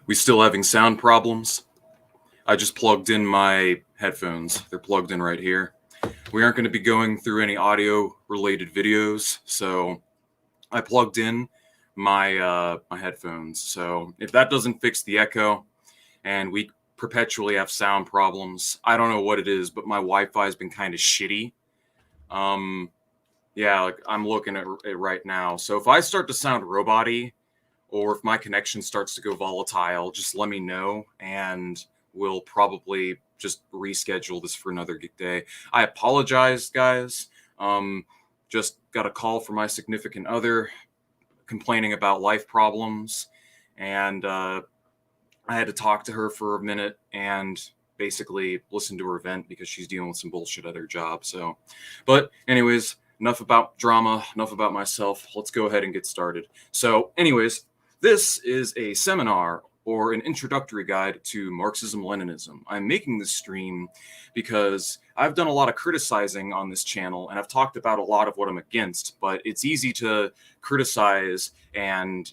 We still having sound problems? I just plugged in my headphones. They're plugged in right here. We aren't going to be going through any audio related videos, so I plugged in my headphones. So if that doesn't fix the echo and we perpetually have sound problems, I don't know what it is, but my Wi-Fi has been kind of shitty. Yeah, like I'm looking at it right now. So if I start to sound robot-y, or if my connection starts to go volatile, just let me know, and we'll probably just reschedule this for another day. I apologize, guys. Just got a call from my significant other complaining about life problems, and I had to talk to her for a minute and basically listen to her vent because she's dealing with some bullshit at her job. So, but anyways, enough about drama, enough about myself. Let's go ahead and get started. So anyways, this is a seminar or an introductory guide to Marxism-Leninism. I'm making this stream because I've done a lot of criticizing on this channel and I've talked about a lot of what I'm against, but it's easy to criticize and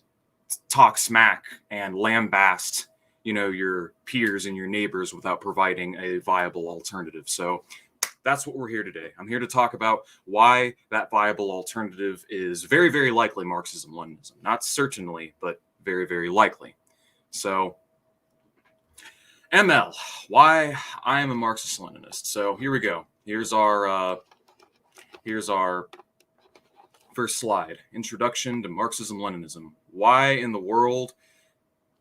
talk smack and lambaste, your peers and your neighbors without providing a viable alternative. So that's what we're here today. I'm here to talk about why that viable alternative is very, very likely Marxism-Leninism. Not certainly, but very, very likely. So, ML, why I am a Marxist-Leninist. So here we go. Here's our first slide. Introduction to Marxism-Leninism. Why in the world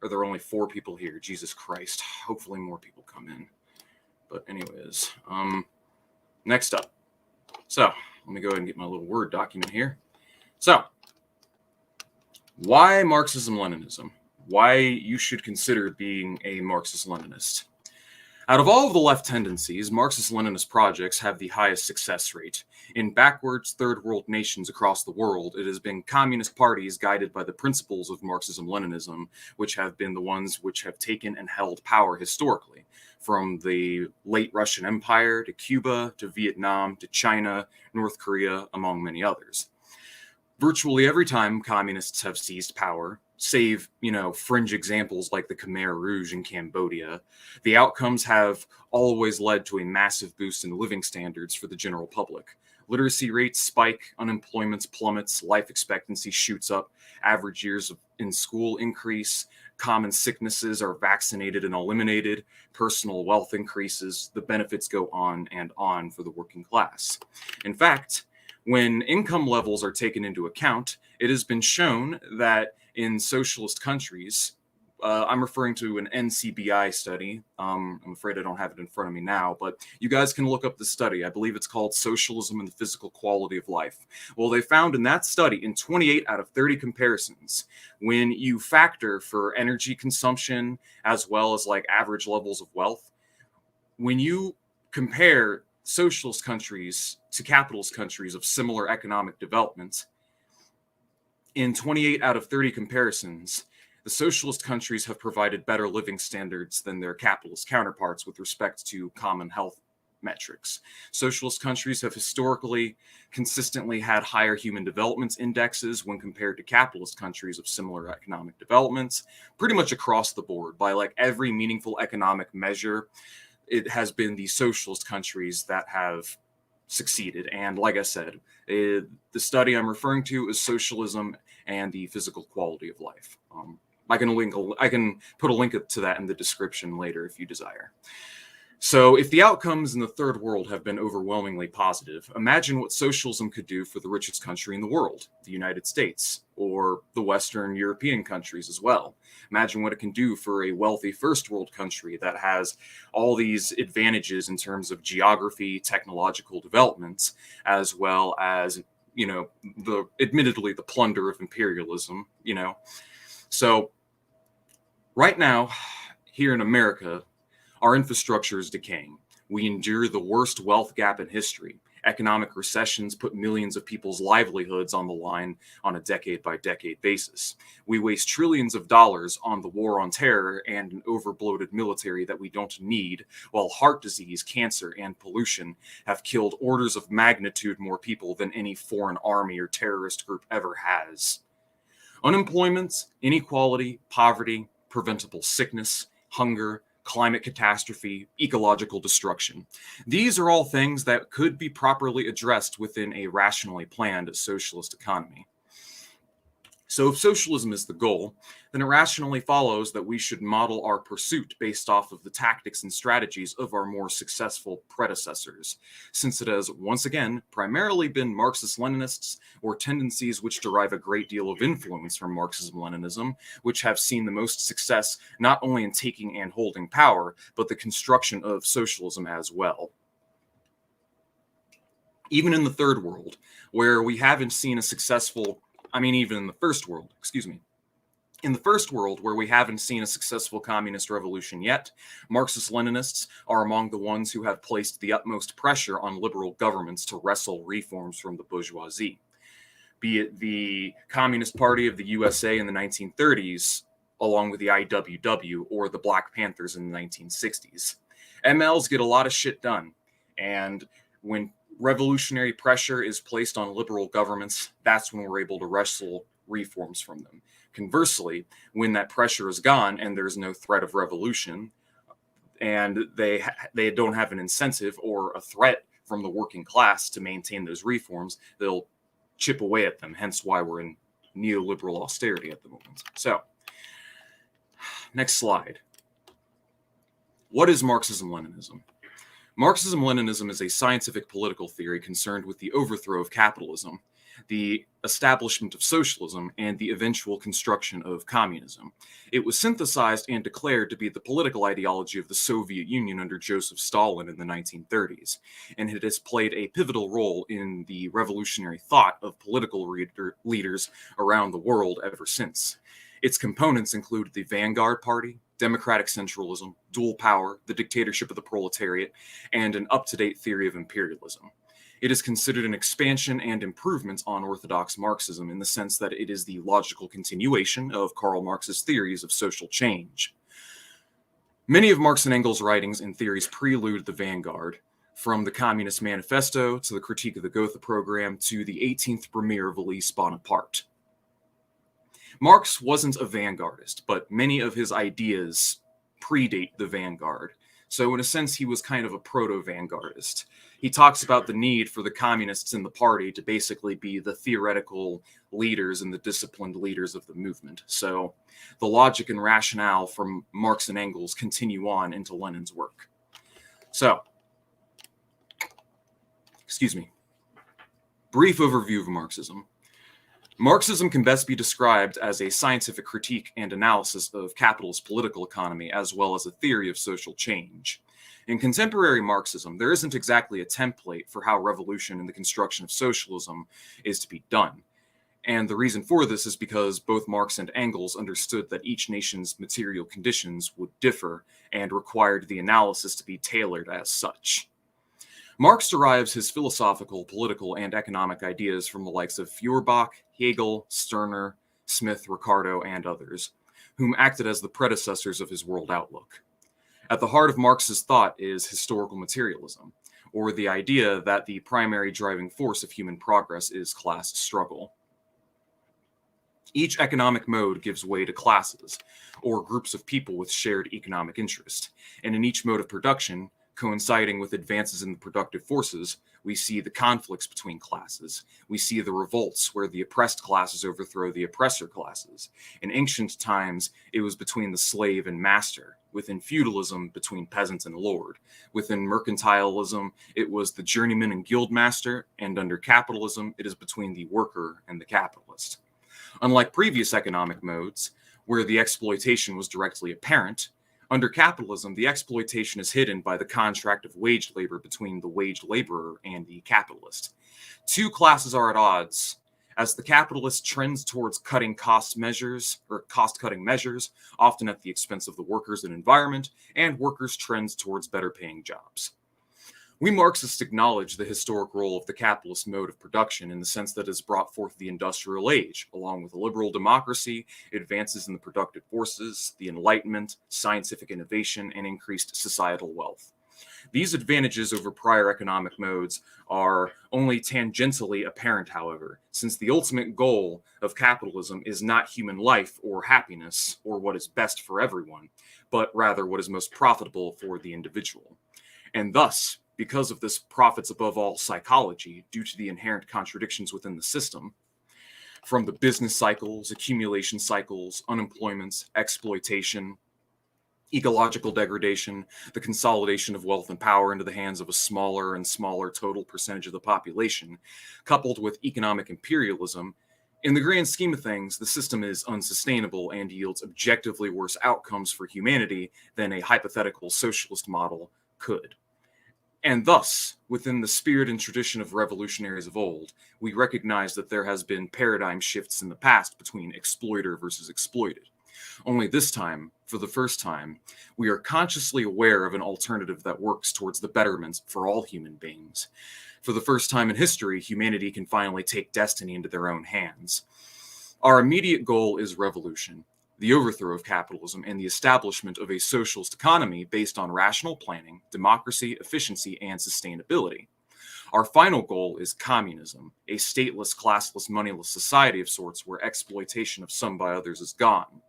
are there only 4 people here? Jesus Christ. Hopefully more people come in. But anyways, next up. So let me go ahead and get my little Word document here. So why Marxism-Leninism? Why you should consider being a Marxist-Leninist. Out of all of the left tendencies, Marxist-Leninist projects have the highest success rate. In backwards third world nations across the world, it has been communist parties guided by the principles of Marxism-Leninism, which have been the ones which have taken and held power historically, from the late Russian Empire to Cuba to Vietnam to China, North Korea, among many others. Virtually every time communists have seized power, save, fringe examples like the Khmer Rouge in Cambodia, the outcomes have always led to a massive boost in living standards for the general public. Literacy rates spike, unemployment plummets, life expectancy shoots up, average years in school increase, common sicknesses are vaccinated and eliminated, personal wealth increases, the benefits go on and on for the working class. In fact, when income levels are taken into account, it has been shown that in socialist countries, I'm referring to an NCBI study. I'm afraid I don't have it in front of me now, but you guys can look up the study. I believe it's called Socialism and the Physical Quality of Life. Well, they found in that study, in 28 out of 30 comparisons, when you factor for energy consumption as well as like average levels of wealth, when you compare socialist countries to capitalist countries of similar economic development, in 28 out of 30 comparisons, the socialist countries have provided better living standards than their capitalist counterparts with respect to common health metrics. Socialist countries have historically consistently had higher human development indexes when compared to capitalist countries of similar economic developments, pretty much across the board. By like every meaningful economic measure, it has been the socialist countries that have succeeded. And like I said, the study I'm referring to is Socialism and the Physical Quality of Life. I can put a link to that in the description later if you desire. So if the outcomes in the third world have been overwhelmingly positive, imagine what socialism could do for the richest country in the world, the United States, or the Western European countries as well. Imagine what it can do for a wealthy first world country that has all these advantages in terms of geography, technological developments, as well as, admittedly the plunder of imperialism, So right now, here in America, our infrastructure is decaying. We endure the worst wealth gap in history. Economic recessions put millions of people's livelihoods on the line on a decade-by-decade basis. We waste trillions of dollars on the war on terror and an overbloated military that we don't need, while heart disease, cancer, and pollution have killed orders of magnitude more people than any foreign army or terrorist group ever has. Unemployment, inequality, poverty, preventable sickness, hunger, climate catastrophe, ecological destruction. These are all things that could be properly addressed within a rationally planned socialist economy. So if socialism is the goal, then it rationally follows that we should model our pursuit based off of the tactics and strategies of our more successful predecessors, since it has, once again, primarily been Marxist-Leninists or tendencies which derive a great deal of influence from Marxism-Leninism, which have seen the most success not only in taking and holding power, but the construction of socialism as well. Even in the third world, where we haven't seen a successful even in the first world, in the first world, where we haven't seen a successful communist revolution yet, Marxist-Leninists are among the ones who have placed the utmost pressure on liberal governments to wrestle reforms from the bourgeoisie. Be it the Communist Party of the USA in the 1930s, along with the IWW, or the Black Panthers in the 1960s. MLs get a lot of shit done, and when revolutionary pressure is placed on liberal governments, that's when we're able to wrestle reforms from them. Conversely, when that pressure is gone and there's no threat of revolution, and they don't have an incentive or a threat from the working class to maintain those reforms, they'll chip away at them, hence why we're in neoliberal austerity at the moment. So, next slide. What is Marxism-Leninism? Marxism-Leninism is a scientific political theory concerned with the overthrow of capitalism, the establishment of socialism, and the eventual construction of communism. It was synthesized and declared to be the political ideology of the Soviet Union under Joseph Stalin in the 1930s, and it has played a pivotal role in the revolutionary thought of political leaders around the world ever since. Its components include the Vanguard Party, democratic centralism, dual power, the dictatorship of the proletariat, and an up-to-date theory of imperialism. It is considered an expansion and improvement on orthodox Marxism in the sense that it is the logical continuation of Karl Marx's theories of social change. Many of Marx and Engels' writings and theories prelude the Vanguard, from the Communist Manifesto to the Critique of the Gotha Program to the 18th Premier of Elise Bonaparte. Marx wasn't a vanguardist, but many of his ideas predate the vanguard. So in a sense, he was kind of a proto-vanguardist. He talks about the need for the communists in the party to basically be the theoretical leaders and the disciplined leaders of the movement. So the logic and rationale from Marx and Engels continue on into Lenin's work. So, brief overview of Marxism. Marxism can best be described as a scientific critique and analysis of capitalist political economy, as well as a theory of social change. In contemporary Marxism, there isn't exactly a template for how revolution and the construction of socialism is to be done. And the reason for this is because both Marx and Engels understood that each nation's material conditions would differ and required the analysis to be tailored as such. Marx derives his philosophical, political, and economic ideas from the likes of Feuerbach, Hegel, Stirner, Smith, Ricardo, and others, whom acted as the predecessors of his world outlook. At the heart of Marx's thought is historical materialism, or the idea that the primary driving force of human progress is class struggle. Each economic mode gives way to classes, or groups of people with shared economic interest, and in each mode of production, coinciding with advances in the productive forces, we see the conflicts between classes. We see the revolts where the oppressed classes overthrow the oppressor classes. In ancient times, it was between the slave and master. Within feudalism, between peasant and lord. Within mercantilism, it was the journeyman and guildmaster, and under capitalism, it is between the worker and the capitalist. Unlike previous economic modes, where the exploitation was directly apparent, under capitalism, the exploitation is hidden by the contract of wage labor between the wage laborer and the capitalist. Two classes are at odds, as the capitalist trends towards cost-cutting measures, often at the expense of the workers and environment, and workers trends towards better-paying jobs. We Marxists acknowledge the historic role of the capitalist mode of production in the sense that it has brought forth the industrial age, along with liberal democracy, advances in the productive forces, the Enlightenment, scientific innovation, and increased societal wealth. These advantages over prior economic modes are only tangentially apparent, however, since the ultimate goal of capitalism is not human life or happiness or what is best for everyone, but rather what is most profitable for the individual. And thus, because of this profits above all psychology, due to the inherent contradictions within the system, from the business cycles, accumulation cycles, unemployment, exploitation, ecological degradation, the consolidation of wealth and power into the hands of a smaller and smaller total percentage of the population, coupled with economic imperialism, in the grand scheme of things, the system is unsustainable and yields objectively worse outcomes for humanity than a hypothetical socialist model could. And thus, within the spirit and tradition of revolutionaries of old, we recognize that there has been paradigm shifts in the past between exploiter versus exploited. Only this time, for the first time, we are consciously aware of an alternative that works towards the betterment for all human beings. For the first time in history, humanity can finally take destiny into their own hands. Our immediate goal is revolution, the overthrow of capitalism, and the establishment of a socialist economy based on rational planning, democracy, efficiency, and sustainability. Our final goal is communism, a stateless, classless, moneyless society of sorts where exploitation of some by others is gone,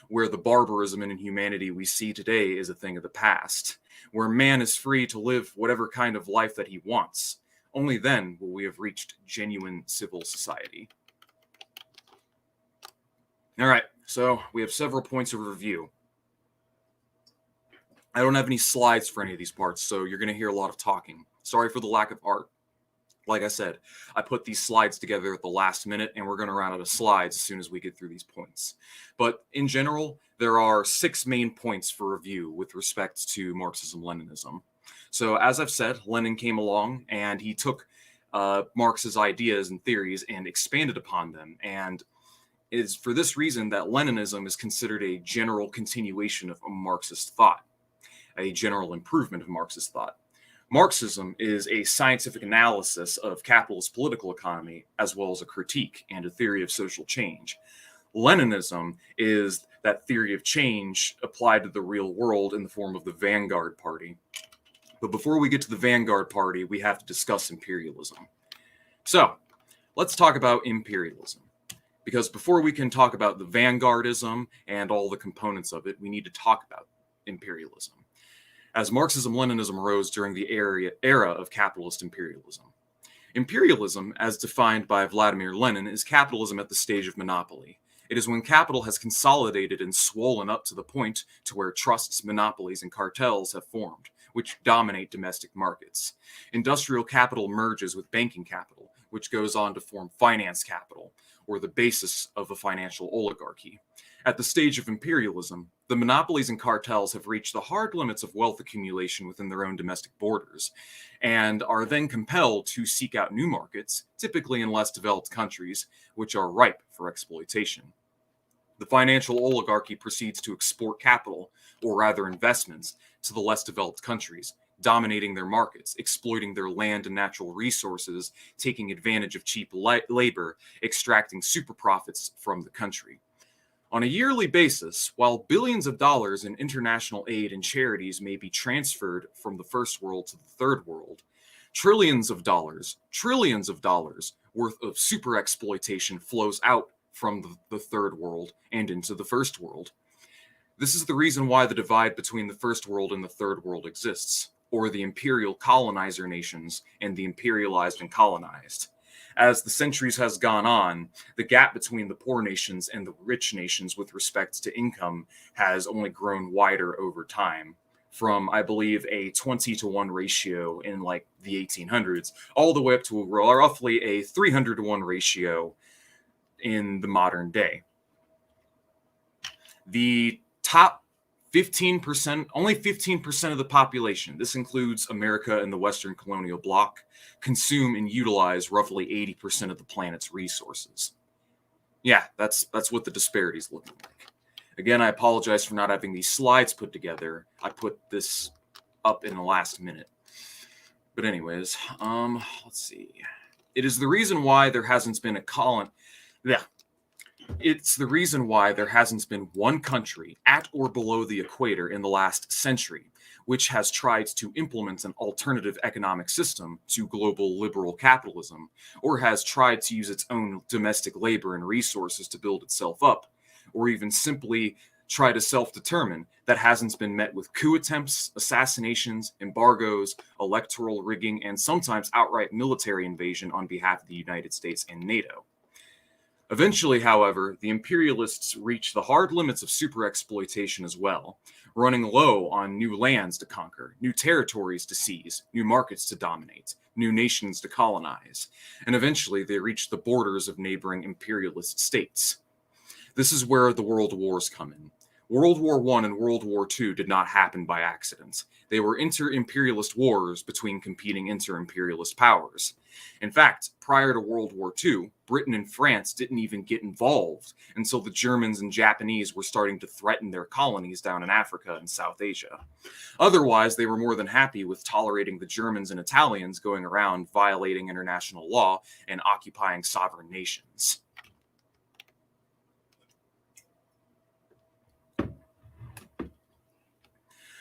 where the barbarism and inhumanity we see today is a thing of the past, where man is free to live whatever kind of life that he wants. Only then will we have reached genuine civil society. All right, so we have several points of review. I don't have any slides for any of these parts, so you're going to hear a lot of talking. Sorry for the lack of art. Like I said, I put these slides together at the last minute, and we're going to run out of slides as soon as we get through these points. But in general, there are 6 main points for review with respect to Marxism-Leninism. So as I've said, Lenin came along, and he took Marx's ideas and theories and expanded upon them. And it is for this reason that Leninism is considered a general continuation of Marxist thought, a general improvement of Marxist thought. Marxism is a scientific analysis of capitalist political economy, as well as a critique and a theory of social change. Leninism is that theory of change applied to the real world in the form of the Vanguard Party. But before we get to the Vanguard Party, we have to discuss imperialism. So, let's talk about imperialism. Because before we can talk about the Vanguardism and all the components of it, we need to talk about imperialism, as Marxism-Leninism arose during the era of capitalist imperialism. Imperialism, as defined by Vladimir Lenin, is capitalism at the stage of monopoly. It is when capital has consolidated and swollen up to the point to where trusts, monopolies, and cartels have formed, which dominate domestic markets. Industrial capital merges with banking capital, which goes on to form finance capital, or the basis of a financial oligarchy. At the stage of imperialism, the monopolies and cartels have reached the hard limits of wealth accumulation within their own domestic borders, and are then compelled to seek out new markets, typically in less developed countries, which are ripe for exploitation. The financial oligarchy proceeds to export capital, or rather investments, to the less developed countries, dominating their markets, exploiting their land and natural resources, taking advantage of cheap labor, extracting super profits from the country. On a yearly basis, while billions of dollars in international aid and charities may be transferred from the first world to the third world, trillions of dollars worth of super exploitation flows out from the third world and into the first world. This is the reason why the divide between the first world and the third world exists, or the imperial colonizer nations and the imperialized and colonized. As the centuries has gone on, the gap between the poor nations and the rich nations with respect to income has only grown wider over time, from, I believe, a 20-to-1 ratio in like the 1800s, all the way up to roughly a 300-to-1 ratio in the modern day. The top 15%, only 15% of the population, this includes America and the Western colonial bloc, consume and utilize roughly 80% of the planet's resources. Yeah, that's what the disparity is looking like. Again, I apologize for not having these slides put together. I put this up in the last minute. But anyways, let's see. It is the reason why there hasn't been a It's the reason why there hasn't been one country at or below the equator in the last century which has tried to implement an alternative economic system to global liberal capitalism, or has tried to use its own domestic labor and resources to build itself up, or even simply try to self-determine, that hasn't been met with coup attempts, assassinations, embargoes, electoral rigging, and sometimes outright military invasion on behalf of the United States and NATO. Eventually, however, the imperialists reached the hard limits of super-exploitation as well, running low on new lands to conquer, new territories to seize, new markets to dominate, new nations to colonize, and eventually they reached the borders of neighboring imperialist states. This is where the world wars come in. World War I and World War II did not happen by accident. They were inter-imperialist wars between competing inter-imperialist powers. In fact, prior to World War II, Britain and France didn't even get involved until the Germans and Japanese were starting to threaten their colonies down in Africa and South Asia. Otherwise, they were more than happy with tolerating the Germans and Italians going around violating international law and occupying sovereign nations.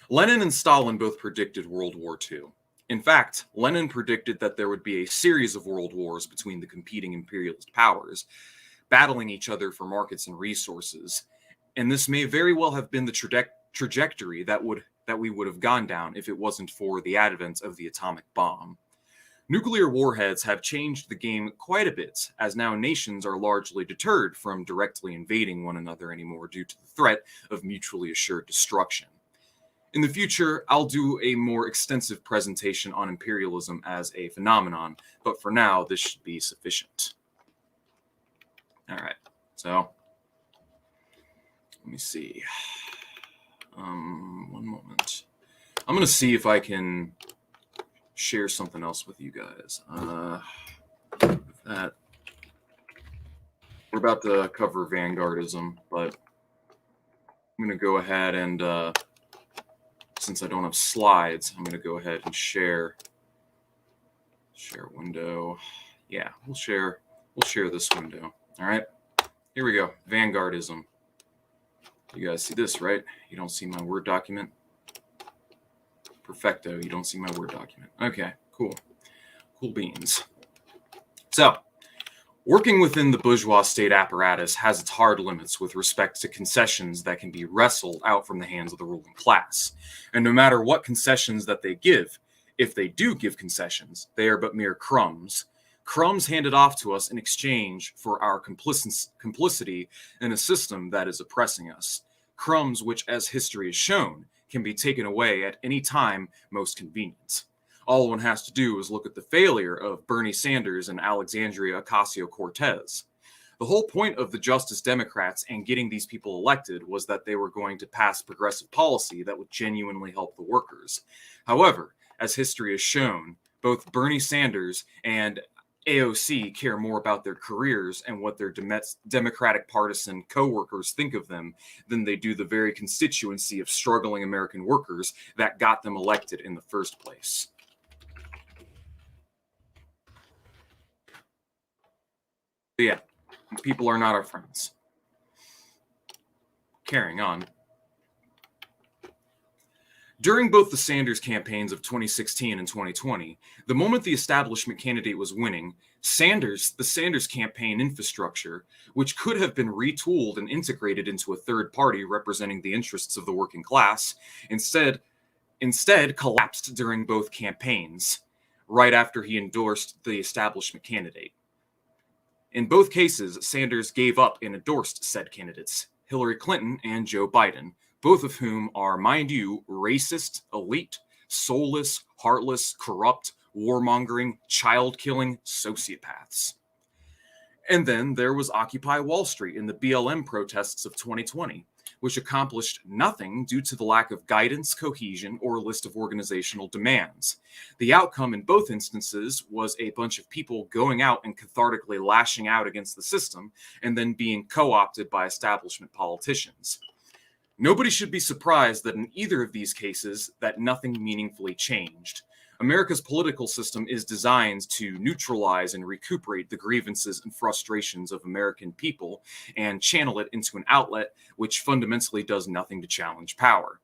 Lenin and Stalin both predicted World War II. In fact, Lenin predicted that there would be a series of world wars between the competing imperialist powers, battling each other for markets and resources. And this may very well have been the trajectory that we would have gone down if it wasn't for the advent of the atomic bomb. Nuclear warheads have changed the game quite a bit, as now nations are largely deterred from directly invading one another anymore due to the threat of mutually assured destruction. In the future, I'll do a more extensive presentation on imperialism as a phenomenon, but for now, this should be sufficient. All right, so let me see. One moment. I'm going to see if I can share something else with you guys. That we're about to cover Vanguardism, but I'm going to go ahead and since I don't have slides, I'm going to go ahead and share window. Yeah, we'll share this window. All right, here we go. Vanguardism. You guys see this, right? You don't see my Word document? Perfecto, you don't see my Word document. Okay, cool. Cool beans. So, working within the bourgeois state apparatus has its hard limits with respect to concessions that can be wrestled out from the hands of the ruling class. And no matter what concessions that they give, if they do give concessions, they are but mere crumbs. Crumbs handed off to us in exchange for our complicity in a system that is oppressing us. Crumbs which, as history has shown, can be taken away at any time most convenient. All one has to do is look at the failure of Bernie Sanders and Alexandria Ocasio-Cortez. The whole point of the Justice Democrats and getting these people elected was that they were going to pass progressive policy that would genuinely help the workers. However, as history has shown, both Bernie Sanders and AOC care more about their careers and what their Democratic partisan co-workers think of them than they do the very constituency of struggling American workers that got them elected in the first place. Yeah, people are not our friends. Carrying on. During both the Sanders campaigns of 2016 and 2020, the moment the establishment candidate was winning, the Sanders campaign infrastructure, which could have been retooled and integrated into a third party representing the interests of the working class, instead collapsed during both campaigns, right after he endorsed the establishment candidate. In both cases, Sanders gave up and endorsed said candidates, Hillary Clinton and Joe Biden, both of whom are, mind you, racist, elite, soulless, heartless, corrupt, warmongering, child-killing sociopaths. And then there was Occupy Wall Street in the BLM protests of 2020, which accomplished nothing due to the lack of guidance, cohesion, or a list of organizational demands. The outcome in both instances was a bunch of people going out and cathartically lashing out against the system and then being co-opted by establishment politicians. Nobody should be surprised that in either of these cases that nothing meaningfully changed. America's political system is designed to neutralize and recuperate the grievances and frustrations of American people and channel it into an outlet which fundamentally does nothing to challenge power.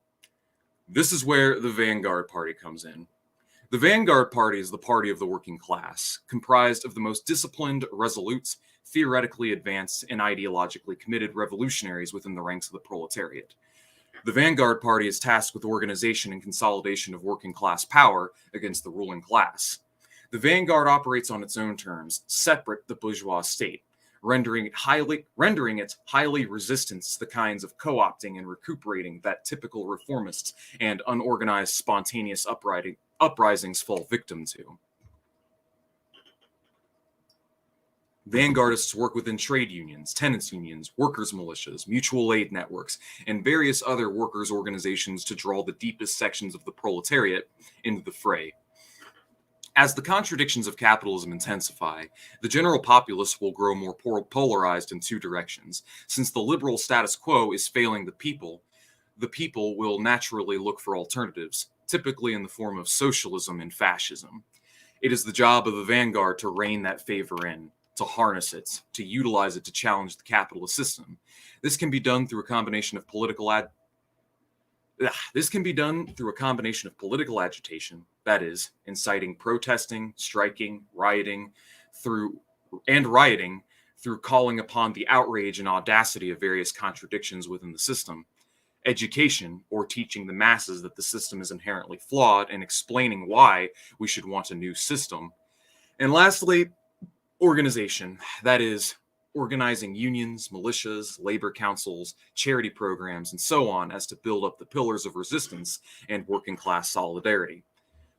This is where the Vanguard Party comes in. The Vanguard Party is the party of the working class, comprised of the most disciplined, resolute, theoretically advanced, and ideologically committed revolutionaries within the ranks of the proletariat. The Vanguard Party is tasked with organization and consolidation of working class power against the ruling class. The Vanguard operates on its own terms, separate the bourgeois state, rendering it highly resistant to the kinds of co-opting and recuperating that typical reformists and unorganized spontaneous uprisings fall victim to. Vanguardists work within trade unions, tenants unions, workers' militias, mutual aid networks, and various other workers' organizations to draw the deepest sections of the proletariat into the fray. As the contradictions of capitalism intensify, the general populace will grow more polarized in two directions. Since the liberal status quo is failing the people will naturally look for alternatives, typically in the form of socialism and fascism. It is the job of the vanguard to rein that favor in, to harness it, to utilize it to challenge the capitalist system. This can be done through a combination of political agitation, that is, inciting protesting, striking, rioting through calling upon the outrage and audacity of various contradictions within the system, education, or teaching the masses that the system is inherently flawed and explaining why we should want a new system, and lastly, organization, that is, organizing unions, militias, labor councils, charity programs, and so on as to build up the pillars of resistance and working class solidarity.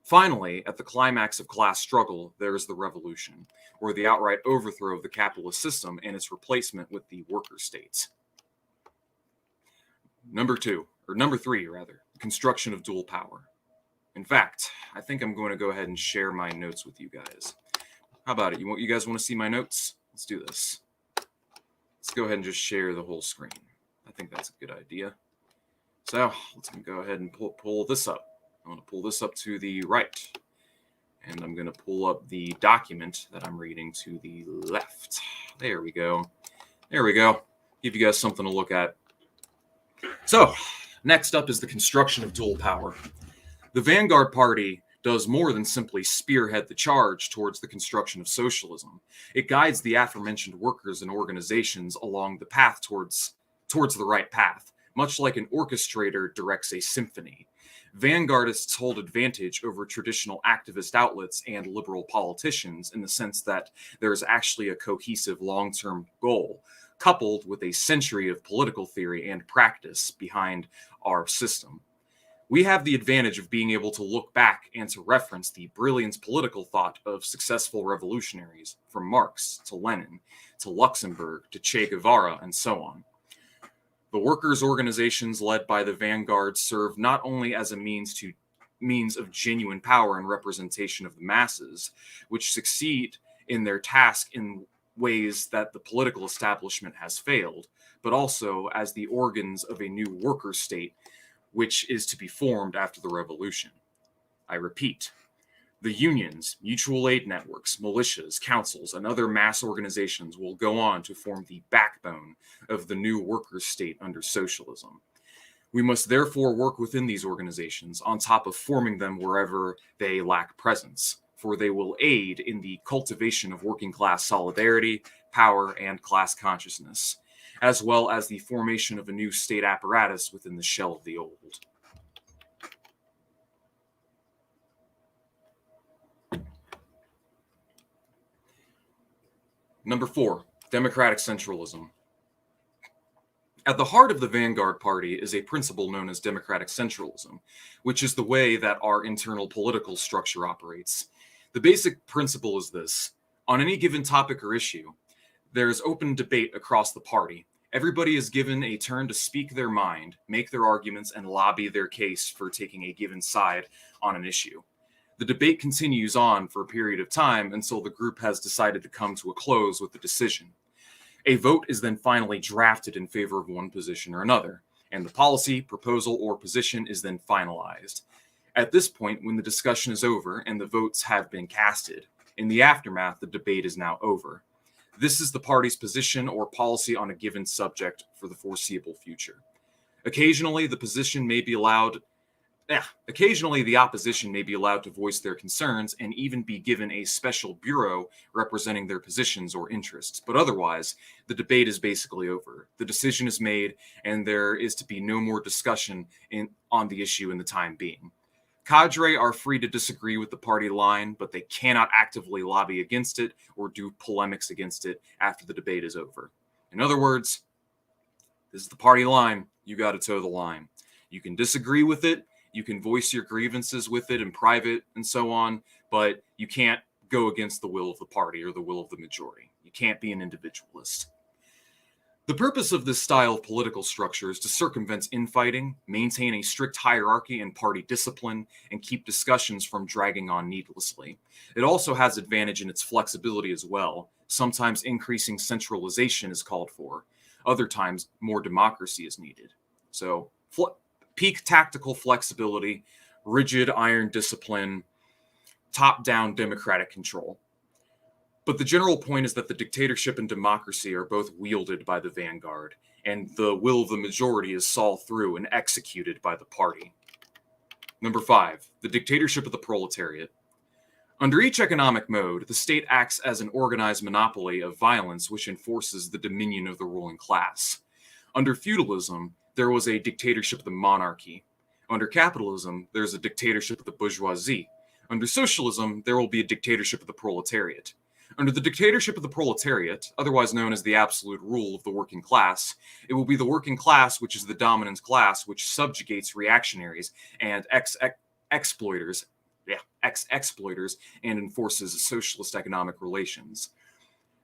Finally, at the climax of class struggle, there is the revolution, or the outright overthrow of the capitalist system and its replacement with the worker states. Number three, construction of dual power. In fact, I think I'm going to go ahead and share my notes with you guys. How about it? You guys want to see my notes? Let's do this. Let's go ahead and just share the whole screen. I think that's a good idea. So let's go ahead and pull this up. I'm going to pull this up to the right. And I'm going to pull up the document that I'm reading to the left. There we go. There we go. Give you guys something to look at. So next up is the construction of dual power. The Vanguard Party does more than simply spearhead the charge towards the construction of socialism. It guides the aforementioned workers and organizations along the path towards the right path, much like an orchestrator directs a symphony. Vanguardists hold advantage over traditional activist outlets and liberal politicians in the sense that there is actually a cohesive long-term goal, coupled with a century of political theory and practice behind our system. We have the advantage of being able to look back and to reference the brilliant political thought of successful revolutionaries, from Marx to Lenin to Luxemburg to Che Guevara and so on. The workers' organizations led by the Vanguard serve not only as a means of genuine power and representation of the masses, which succeed in their task in ways that the political establishment has failed, but also as the organs of a new worker state, which is to be formed after the revolution. I repeat, the unions, mutual aid networks, militias, councils, and other mass organizations will go on to form the backbone of the new worker state under socialism. We must therefore work within these organizations on top of forming them wherever they lack presence, for they will aid in the cultivation of working class solidarity, power, and class consciousness, as well as the formation of a new state apparatus within the shell of the old. Number 4, democratic centralism. At the heart of the Vanguard Party is a principle known as democratic centralism, which is the way that our internal political structure operates. The basic principle is this: on any given topic or issue, there is open debate across the party. Everybody is given a turn to speak their mind, make their arguments, and lobby their case for taking a given side on an issue. The debate continues on for a period of time until the group has decided to come to a close with a decision. A vote is then finally drafted in favor of one position or another, and the policy, proposal, or position is then finalized. At this point, when the discussion is over and the votes have been casted, in the aftermath, the debate is now over. This is the party's position or policy on a given subject for the foreseeable future. Occasionally, the opposition may be allowed to voice their concerns and even be given a special bureau representing their positions or interests. But otherwise, the debate is basically over. The decision is made, and there is to be no more discussion on the issue in the time being. Cadre are free to disagree with the party line, but they cannot actively lobby against it or do polemics against it after the debate is over. In other words, this is the party line. You got to toe the line. You can disagree with it. You can voice your grievances with it in private and so on, but you can't go against the will of the party or the will of the majority. You can't be an individualist. The purpose of this style of political structure is to circumvent infighting, maintain a strict hierarchy and party discipline, and keep discussions from dragging on needlessly. It also has advantage in its flexibility as well. Sometimes increasing centralization is called for. Other times, more democracy is needed. So, peak tactical flexibility, rigid iron discipline, top-down democratic control. But the general point is that the dictatorship and democracy are both wielded by the vanguard, and the will of the majority is saw through and executed by the party. Number 5, the dictatorship of the proletariat. Under each economic mode, the state acts as an organized monopoly of violence which enforces the dominion of the ruling class. Under feudalism, there was a dictatorship of the monarchy. Under capitalism, there's a dictatorship of the bourgeoisie. Under socialism, there will be a dictatorship of the proletariat. Under the dictatorship of the proletariat, otherwise known as the absolute rule of the working class, it will be the working class which is the dominant class which subjugates reactionaries and ex-exploiters and enforces socialist economic relations.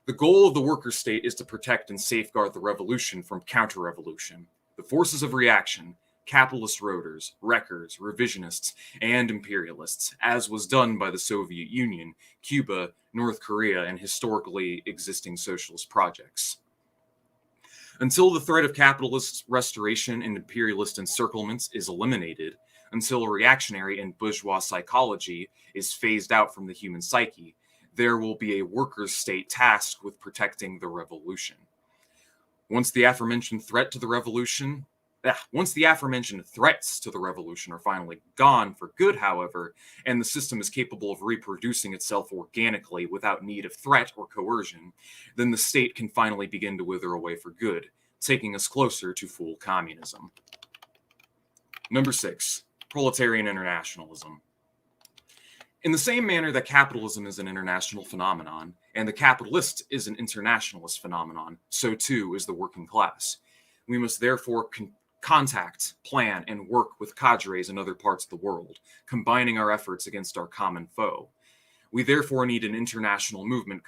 The goal of the worker state is to protect and safeguard the revolution from counter-revolution. The forces of reaction, capitalist roaders, wreckers, revisionists, and imperialists, as was done by the Soviet Union, Cuba, North Korea, and historically existing socialist projects. Until the threat of capitalist restoration and imperialist encirclements is eliminated, until reactionary and bourgeois psychology is phased out from the human psyche, there will be a workers' state tasked with protecting the revolution. Once the aforementioned threats to the revolution are finally gone for good, however, and the system is capable of reproducing itself organically without need of threat or coercion, then the state can finally begin to wither away for good, taking us closer to full communism. Number 6, proletarian internationalism. In the same manner that capitalism is an international phenomenon, and the capitalist is an internationalist phenomenon, so too is the working class. We must therefore contact, plan, and work with cadres in other parts of the world, combining our efforts against our common foe. We therefore need an international movement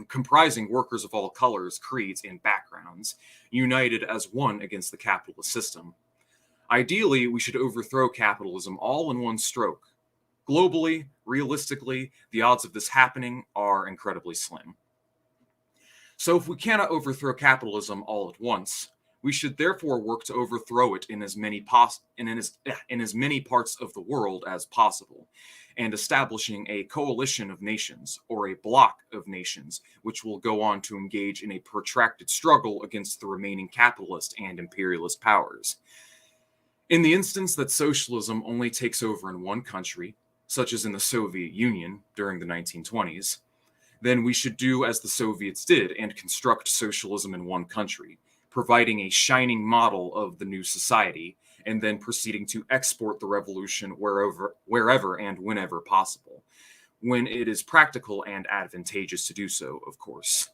comprising workers of all colors, creeds, and backgrounds, united as one against the capitalist system. Ideally, we should overthrow capitalism all in one stroke. Globally, realistically, the odds of this happening are incredibly slim. So if we cannot overthrow capitalism all at once, we should therefore work to overthrow it in as many parts of the world as possible, and establishing a coalition of nations, or a bloc of nations, which will go on to engage in a protracted struggle against the remaining capitalist and imperialist powers. In the instance that socialism only takes over in one country, such as in the Soviet Union during the 1920s, then we should do as the Soviets did and construct socialism in one country, providing a shining model of the new society, and then proceeding to export the revolution wherever and whenever possible, when it is practical and advantageous to do so, of course.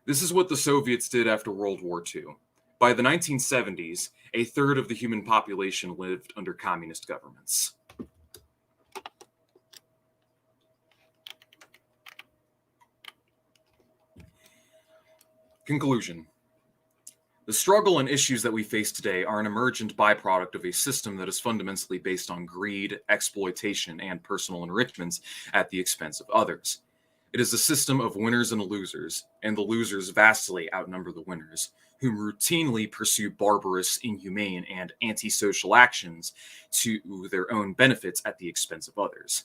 This is what the Soviets did after World War II. By the 1970s, a third of the human population lived under communist governments. Conclusion. The struggle and issues that we face today are an emergent byproduct of a system that is fundamentally based on greed, exploitation, and personal enrichments at the expense of others. It is a system of winners and losers, and the losers vastly outnumber the winners, who routinely pursue barbarous, inhumane, and antisocial actions to their own benefits at the expense of others.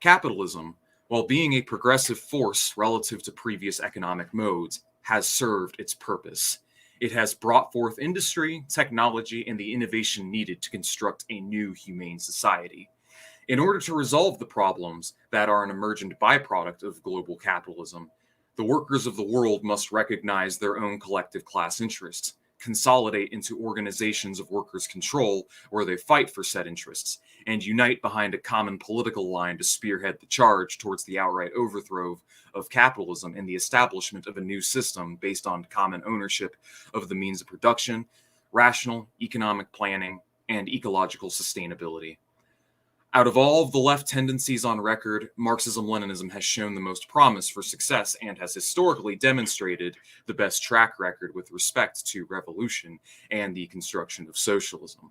Capitalism, while being a progressive force relative to previous economic modes, has served its purpose. It has brought forth industry, technology, and the innovation needed to construct a new humane society. In order to resolve the problems that are an emergent byproduct of global capitalism, the workers of the world must recognize their own collective class interests, consolidate into organizations of workers' control where they fight for said interests, and unite behind a common political line to spearhead the charge towards the outright overthrow of capitalism and the establishment of a new system based on common ownership of the means of production, rational economic planning, and ecological sustainability. Out of all of the left tendencies on record, Marxism-Leninism has shown the most promise for success and has historically demonstrated the best track record with respect to revolution and the construction of socialism.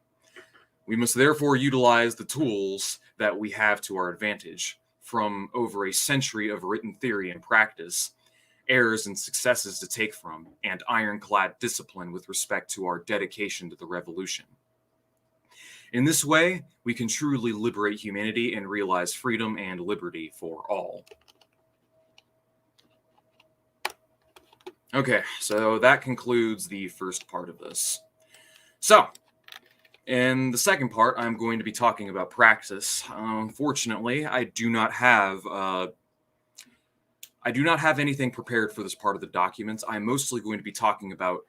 We must therefore utilize the tools that we have to our advantage, from over a century of written theory and practice, errors and successes to take from, and ironclad discipline with respect to our dedication to the revolution. In this way, we can truly liberate humanity and realize freedom and liberty for all. Okay, so that concludes the first part of this. So, in the second part, I'm going to be talking about praxis. Unfortunately, I do not have anything prepared for this part of the documents. I'm mostly going to be talking about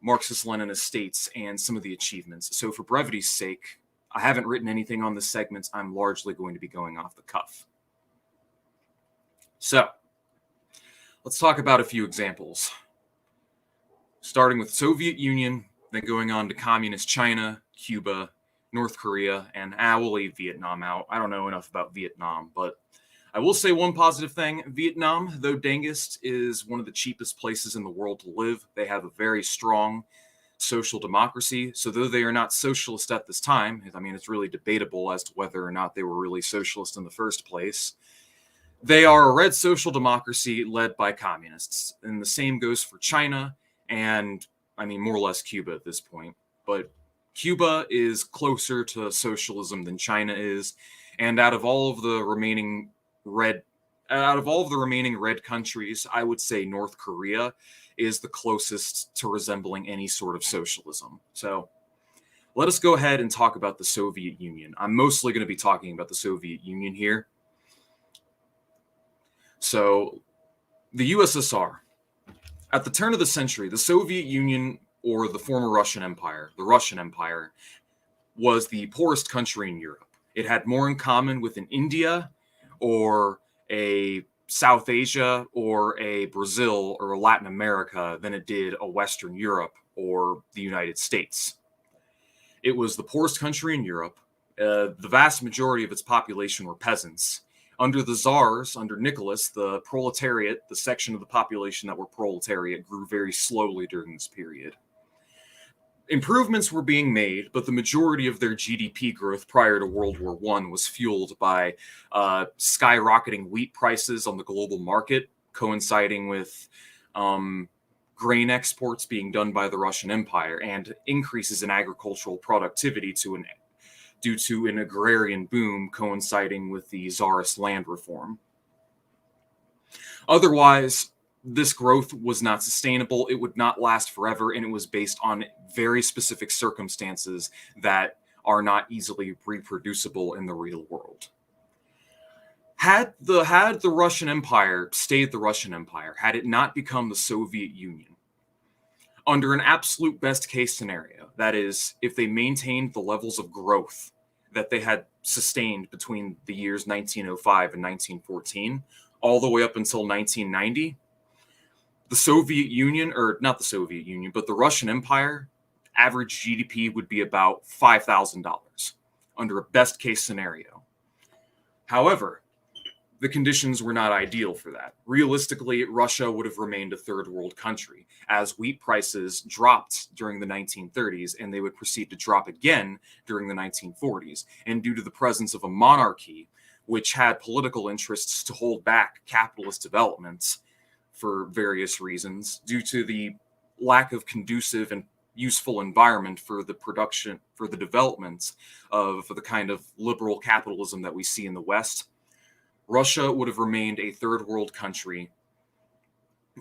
Marxist-Leninist states and some of the achievements. So for brevity's sake, I haven't written anything on this segment. I'm largely going to be going off the cuff. So, let's talk about a few examples. Starting with Soviet Union, then going on to Communist China, Cuba, North Korea, and we'll leave Vietnam out. I don't know enough about Vietnam, but I will say one positive thing. Vietnam, though dangest, is one of the cheapest places in the world to live. They have a very strong social democracy. So though they are not socialist at this time, I mean, it's really debatable as to whether or not they were really socialist in the first place. They are a red social democracy led by communists. And the same goes for China and, I mean, more or less Cuba at this point. But Cuba is closer to socialism than China is. And out of all of the remaining red countries, I would say North Korea is the closest to resembling any sort of socialism. So let us go ahead and talk about the Soviet Union. I'm mostly going to be talking about the Soviet Union here. So the USSR. At the turn of the century, the Soviet Union, or the former Russian Empire, was the poorest country in Europe. It had more in common with an India or a South Asia or a Brazil or a Latin America than it did a Western Europe or the United States. It was the poorest country in Europe. The vast majority of its population were peasants. Under the Tsars, under Nicholas, the proletariat, the section of the population that were proletariat, grew very slowly during this period. Improvements were being made, but the majority of their GDP growth prior to World War I was fueled by skyrocketing wheat prices on the global market, coinciding with grain exports being done by the Russian Empire, and increases in agricultural productivity due to an agrarian boom coinciding with the Tsarist land reform. Otherwise, this growth was not sustainable, it would not last forever, and it was based on very specific circumstances that are not easily reproducible in the real world. Had the Russian Empire stayed the Russian Empire, had it not become the Soviet Union, under an absolute best case scenario, that is, if they maintained the levels of growth that they had sustained between the years 1905 and 1914, all the way up until 1990, the Soviet Union, or not the Soviet Union, but the Russian Empire, average GDP would be about $5,000 under a best case scenario. However, the conditions were not ideal for that. Realistically, Russia would have remained a third world country as wheat prices dropped during the 1930s, and they would proceed to drop again during the 1940s. And due to the presence of a monarchy, which had political interests to hold back capitalist developments for various reasons due to the lack of conducive and useful environment for the development of the kind of liberal capitalism that we see in the West. Russia would have remained a third world country,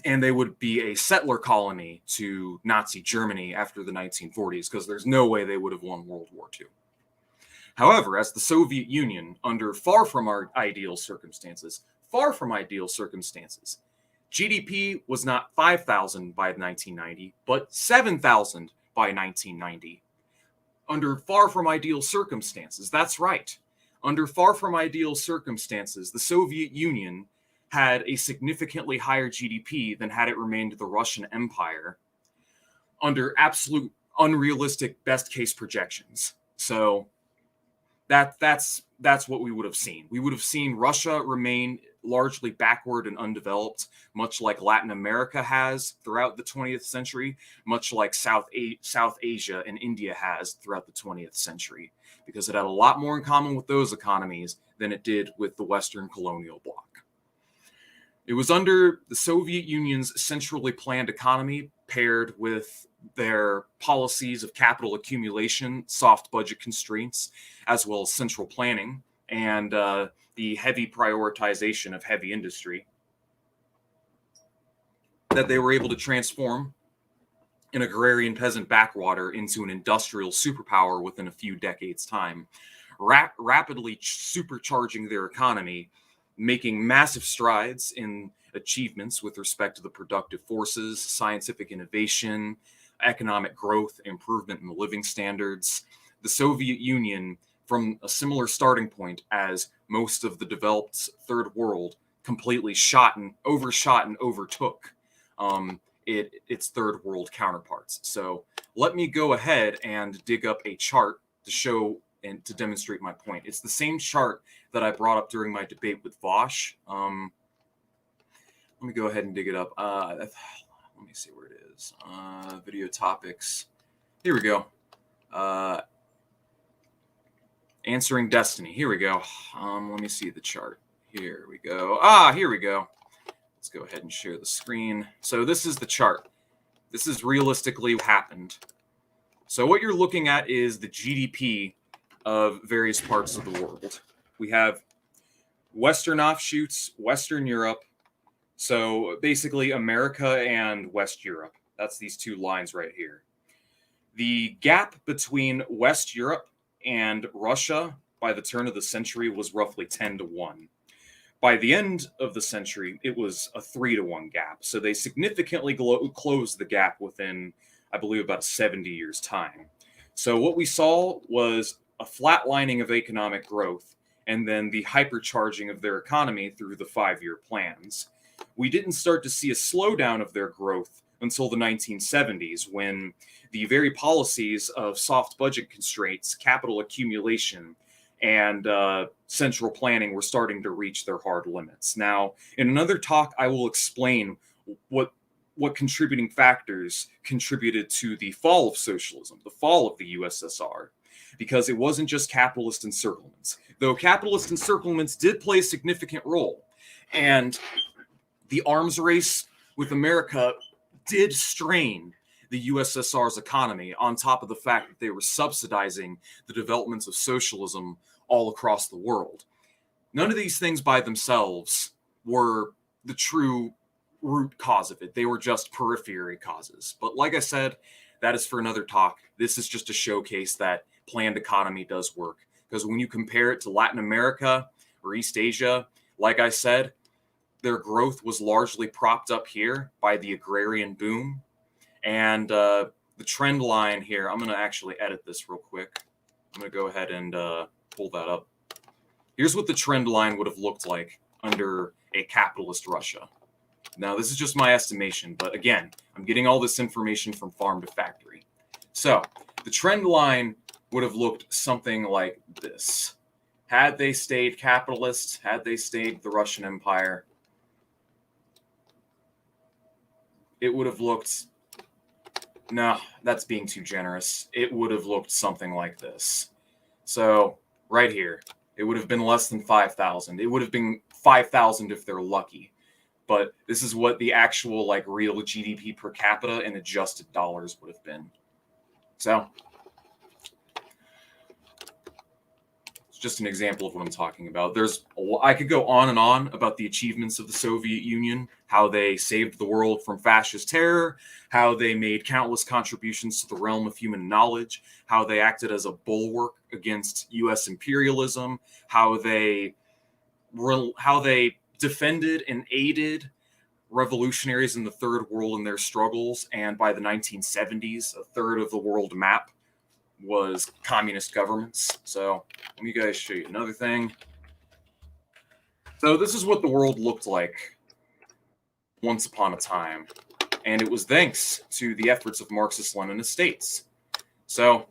and they would be a settler colony to Nazi Germany after the 1940s, because there's no way they would have won World War II. However, as the Soviet Union, under far from ideal circumstances, GDP was not 5,000 by 1990, but 7,000 by 1990. Under far from ideal circumstances, that's right. Under far from ideal circumstances, the Soviet Union had a significantly higher GDP than had it remained the Russian Empire under absolute unrealistic best case projections. So that's what we would have seen. We would have seen Russia remain largely backward and undeveloped, much like Latin America has throughout the 20th century, much like South Asia and India has throughout the 20th century, because it had a lot more in common with those economies than it did with the Western colonial bloc. It was under the Soviet Union's centrally planned economy, paired with their policies of capital accumulation, soft budget constraints, as well as central planning, and the heavy prioritization of heavy industry, that they were able to transform an agrarian peasant backwater into an industrial superpower within a few decades' time, rapidly supercharging their economy, making massive strides in achievements with respect to the productive forces, scientific innovation, economic growth, improvement in the living standards. The Soviet Union, from a similar starting point as most of the developed third world, completely overshot and overtook its third world counterparts. So let me go ahead and dig up a chart to show and to demonstrate my point. It's the same chart that I brought up during my debate with Vosh. Let me go ahead and dig it up. Let me see where it is. Video topics. Here we go. Answering Destiny. Here we go. Let me see the chart. Here we go. Here we go. Let's go ahead and share the screen. So this is the chart. This is realistically what happened. So what you're looking at is the GDP of various parts of the world. We have Western offshoots, Western Europe. So basically America and West Europe. That's these two lines right here. The gap between West Europe and Russia by the turn of the century was roughly 10-1. By the end of the century, it was a 3-1 gap. So they significantly closed the gap within, I believe, about 70 years' time. So what we saw was a flatlining of economic growth and then the hypercharging of their economy through the 5-year plans. We didn't start to see a slowdown of their growth until the 1970s, when the very policies of soft budget constraints, capital accumulation, and central planning were starting to reach their hard limits. Now, in another talk, I will explain what contributing factors contributed to the fall of socialism, the fall of the USSR, because it wasn't just capitalist encirclements, though capitalist encirclements did play a significant role. And the arms race with America did strain the USSR's economy, on top of the fact that they were subsidizing the developments of socialism all across the world. None of these things by themselves were the true root cause of it. They were just periphery causes. But like I said, that is for another talk. This is just to showcase that planned economy does work. Because when you compare it to Latin America or East Asia, like I said, their growth was largely propped up here by the agrarian boom. And the trend line here, I'm going to actually edit this real quick. I'm going to go ahead and pull that up. Here's what the trend line would have looked like under a capitalist Russia. Now, this is just my estimation, but again, I'm getting all this information from farm to factory. So the trend line would have looked something like this. Had they stayed capitalist, had they stayed the Russian Empire, it would have looked, no, that's being too generous. It would have looked something like this. So right here, It would have been less than 5,000. It would have been 5,000 if they're lucky. But this is what the actual, like, real GDP per capita in adjusted dollars would have been. So it's just an example of what I'm talking about. I could go on and on about the achievements of the Soviet Union, how they saved the world from fascist terror, how they made countless contributions to the realm of human knowledge, how they acted as a bulwark against U.S. imperialism, how they defended and aided revolutionaries in the Third World in their struggles, and by the 1970s, a third of the world map was communist governments. So let me guys show you another thing. So this is what the world looked like once upon a time, and it was thanks to the efforts of Marxist-Leninist states. So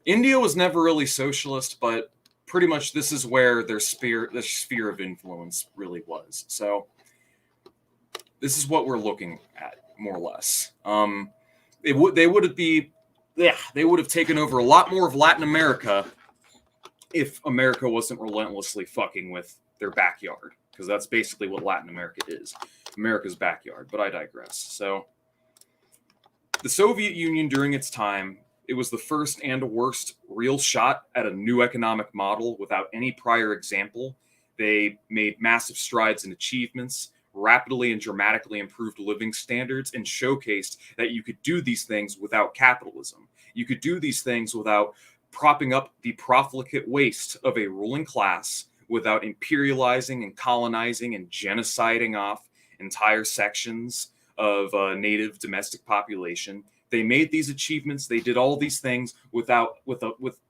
India was never really socialist, but pretty much this is where their sphere of influence really was. So this is what we're looking at, more or less. They would have taken over a lot more of Latin America if America wasn't relentlessly fucking with their backyard, because that's basically what Latin America is, America's backyard. But I digress. So the Soviet Union during its time, it was the first and worst real shot at a new economic model without any prior example. They made massive strides in achievements, rapidly and dramatically improved living standards, and showcased that you could do these things without capitalism. You could do these things without propping up the profligate waste of a ruling class, without imperializing and colonizing and genociding off entire sections of native domestic population. They made these achievements. They did all these things with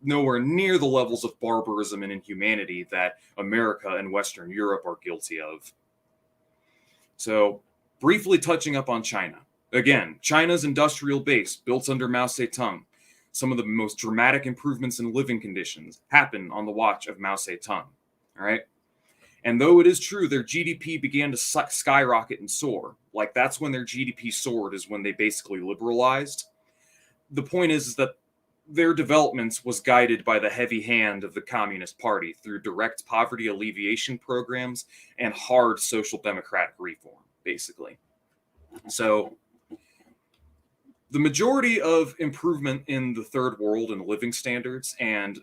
nowhere near the levels of barbarism and inhumanity that America and Western Europe are guilty of. So, briefly touching up on China. Again, China's industrial base, built under Mao Zedong. Some of the most dramatic improvements in living conditions happen on the watch of Mao Zedong. All right? And though it is true their GDP began to skyrocket and soar, like that's when their GDP soared, is when they basically liberalized. The point is that their developments was guided by the heavy hand of the Communist Party through direct poverty alleviation programs and hard social democratic reform, basically. So the majority of improvement in the third world and living standards and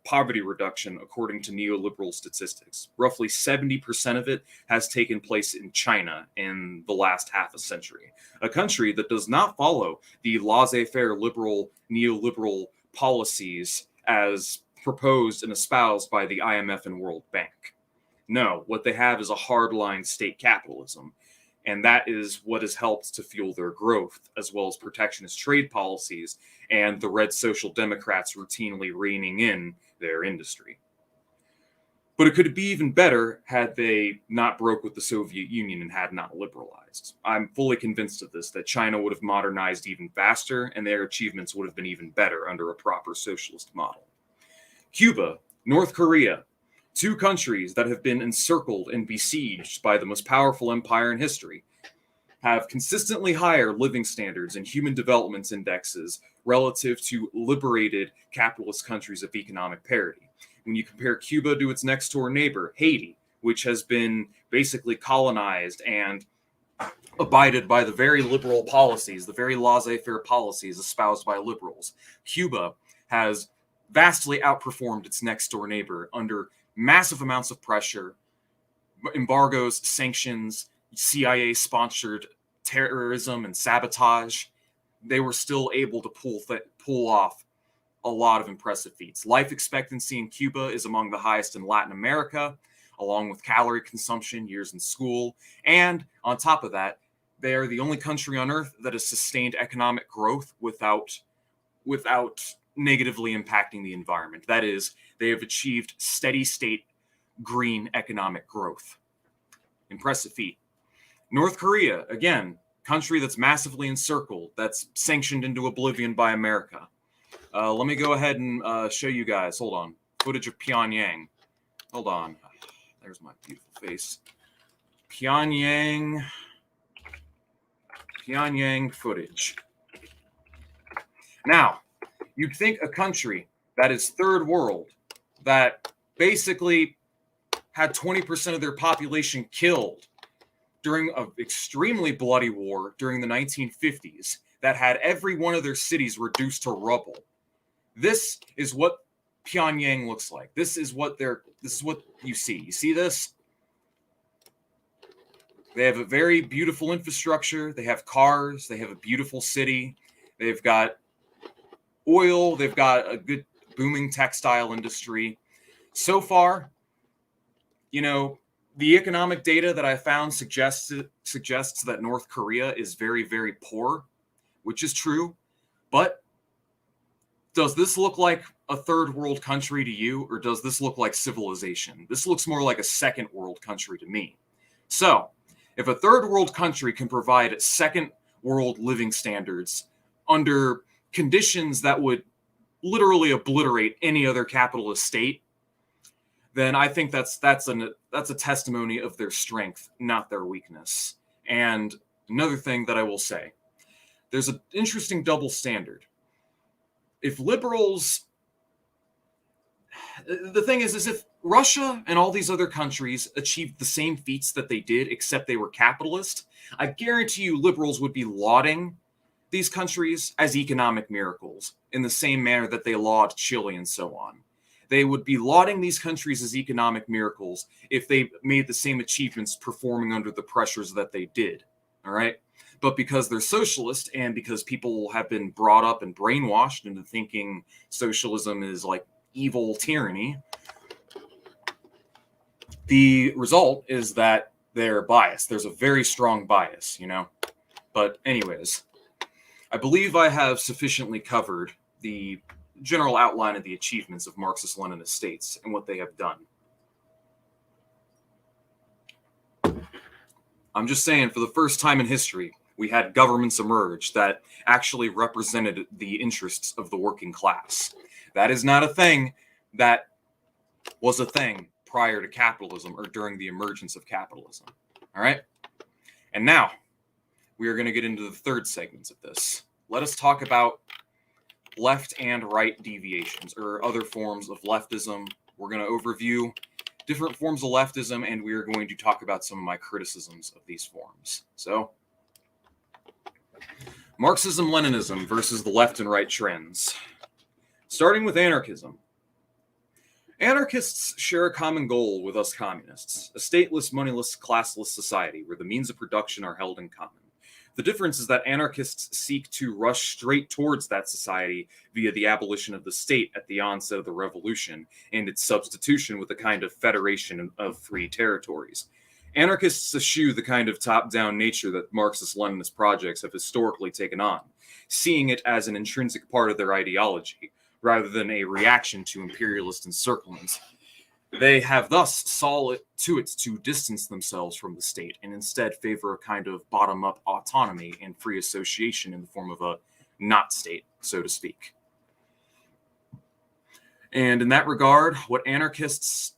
poverty reduction, according to neoliberal statistics, roughly 70% of it has taken place in China in the last half a century, a country that does not follow the laissez-faire liberal neoliberal policies as proposed and espoused by the IMF and World Bank. No, what they have is a hardline state capitalism. And that is what has helped to fuel their growth, as well as protectionist trade policies and the red social democrats routinely reining in their industry. But it could be even better had they not broke with the Soviet Union and had not liberalized. I'm fully convinced of this, that China would have modernized even faster and their achievements would have been even better under a proper socialist model. Cuba, North Korea, two countries that have been encircled and besieged by the most powerful empire in history, have consistently higher living standards and human development indexes relative to liberated capitalist countries of economic parity. When you compare Cuba to its next door neighbor, Haiti, which has been basically colonized and abided by the very liberal policies, the very laissez-faire policies espoused by liberals, Cuba has vastly outperformed its next door neighbor under massive amounts of pressure, embargoes, sanctions, CIA-sponsored terrorism and sabotage. They were still able to pull off a lot of impressive feats. Life expectancy in Cuba is among the highest in Latin America, along with calorie consumption, years in school. And on top of that, they are the only country on earth that has sustained economic growth without negatively impacting the environment. That is, they have achieved steady state green economic growth. Impressive feat. North Korea, again, country that's massively encircled, that's sanctioned into oblivion by America. Let me go ahead and show you guys. Hold on. Footage of Pyongyang. Hold on. There's my beautiful face. Pyongyang footage. Now, you'd think a country that is third world, that basically had 20% of their population killed during an extremely bloody war during the 1950s that had every one of their cities reduced to rubble. This is what Pyongyang looks like. This is what you see. You see this? They have a very beautiful infrastructure. They have cars. They have a beautiful city. They've got oil. They've got a good booming textile industry. So far, the economic data that I found suggests that North Korea is very, very poor, which is true. But does this look like a third world country to you, or does this look like civilization? This looks more like a second world country to me. So, if a third world country can provide second world living standards under conditions that would literally obliterate any other capitalist state, then I think that's a testimony of their strength, not their weakness. And another thing that I will say, there's an interesting double standard. If liberals, the thing is if Russia and all these other countries achieved the same feats that they did, except they were capitalist, I guarantee you liberals would be lauding these countries as economic miracles in the same manner that they laud Chile and so on. They would be lauding these countries as economic miracles if they made the same achievements performing under the pressures that they did, all right? But because they're socialist and because people have been brought up and brainwashed into thinking socialism is like evil tyranny, the result is that they're biased. There's a very strong bias, But anyways, I believe I have sufficiently covered the general outline of the achievements of Marxist-Leninist states and what they have done. I'm just saying, for the first time in history, we had governments emerge that actually represented the interests of the working class. That is not a thing that was a thing prior to capitalism or during the emergence of capitalism. All right? And now, we are going to get into the third segment of this. Let us talk about left and right deviations, or other forms of leftism. We're going to overview different forms of leftism, and we are going to talk about some of my criticisms of these forms. So, Marxism-Leninism versus the left and right trends. Starting with anarchism. Anarchists share a common goal with us communists, a stateless, moneyless, classless society where the means of production are held in common. The difference is that anarchists seek to rush straight towards that society via the abolition of the state at the onset of the revolution and its substitution with a kind of federation of free territories. Anarchists eschew the kind of top-down nature that Marxist-Leninist projects have historically taken on, seeing it as an intrinsic part of their ideology, rather than a reaction to imperialist encirclement. They have thus saw it to distance themselves from the state and instead favor a kind of bottom-up autonomy and free association in the form of a not state, so to speak. And in that regard, what anarchists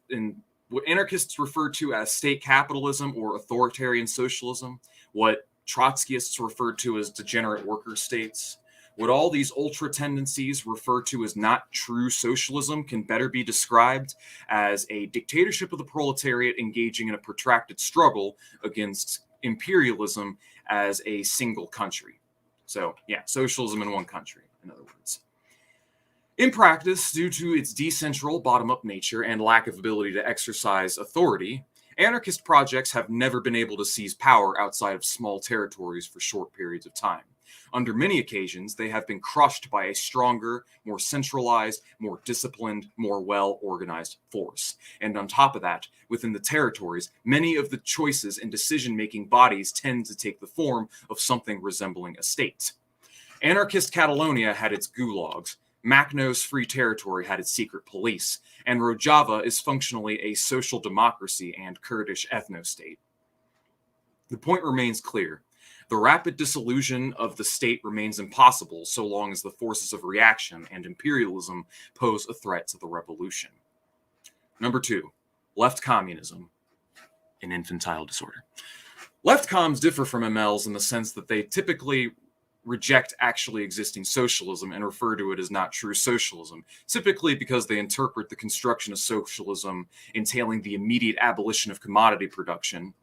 refer to as state capitalism or authoritarian socialism, what Trotskyists refer to as degenerate worker states, what all these ultra tendencies refer to as not true socialism can better be described as a dictatorship of the proletariat engaging in a protracted struggle against imperialism as a single country. So, yeah, socialism in one country, in other words. In practice, due to its decentral, bottom-up nature and lack of ability to exercise authority, anarchist projects have never been able to seize power outside of small territories for short periods of time. Under many occasions, they have been crushed by a stronger, more centralized, more disciplined, more well-organized force. And on top of that, within the territories, many of the choices and decision-making bodies tend to take the form of something resembling a state. Anarchist Catalonia had its gulags, Makhno's Free Territory had its secret police, and Rojava is functionally a social democracy and Kurdish ethno-state. The point remains clear. The rapid dissolution of the state remains impossible so long as the forces of reaction and imperialism pose a threat to the revolution. Number 2, left communism, an infantile disorder. Left comms differ from MLs in the sense that they typically reject actually existing socialism and refer to it as not true socialism, typically because they interpret the construction of socialism entailing the immediate abolition of commodity production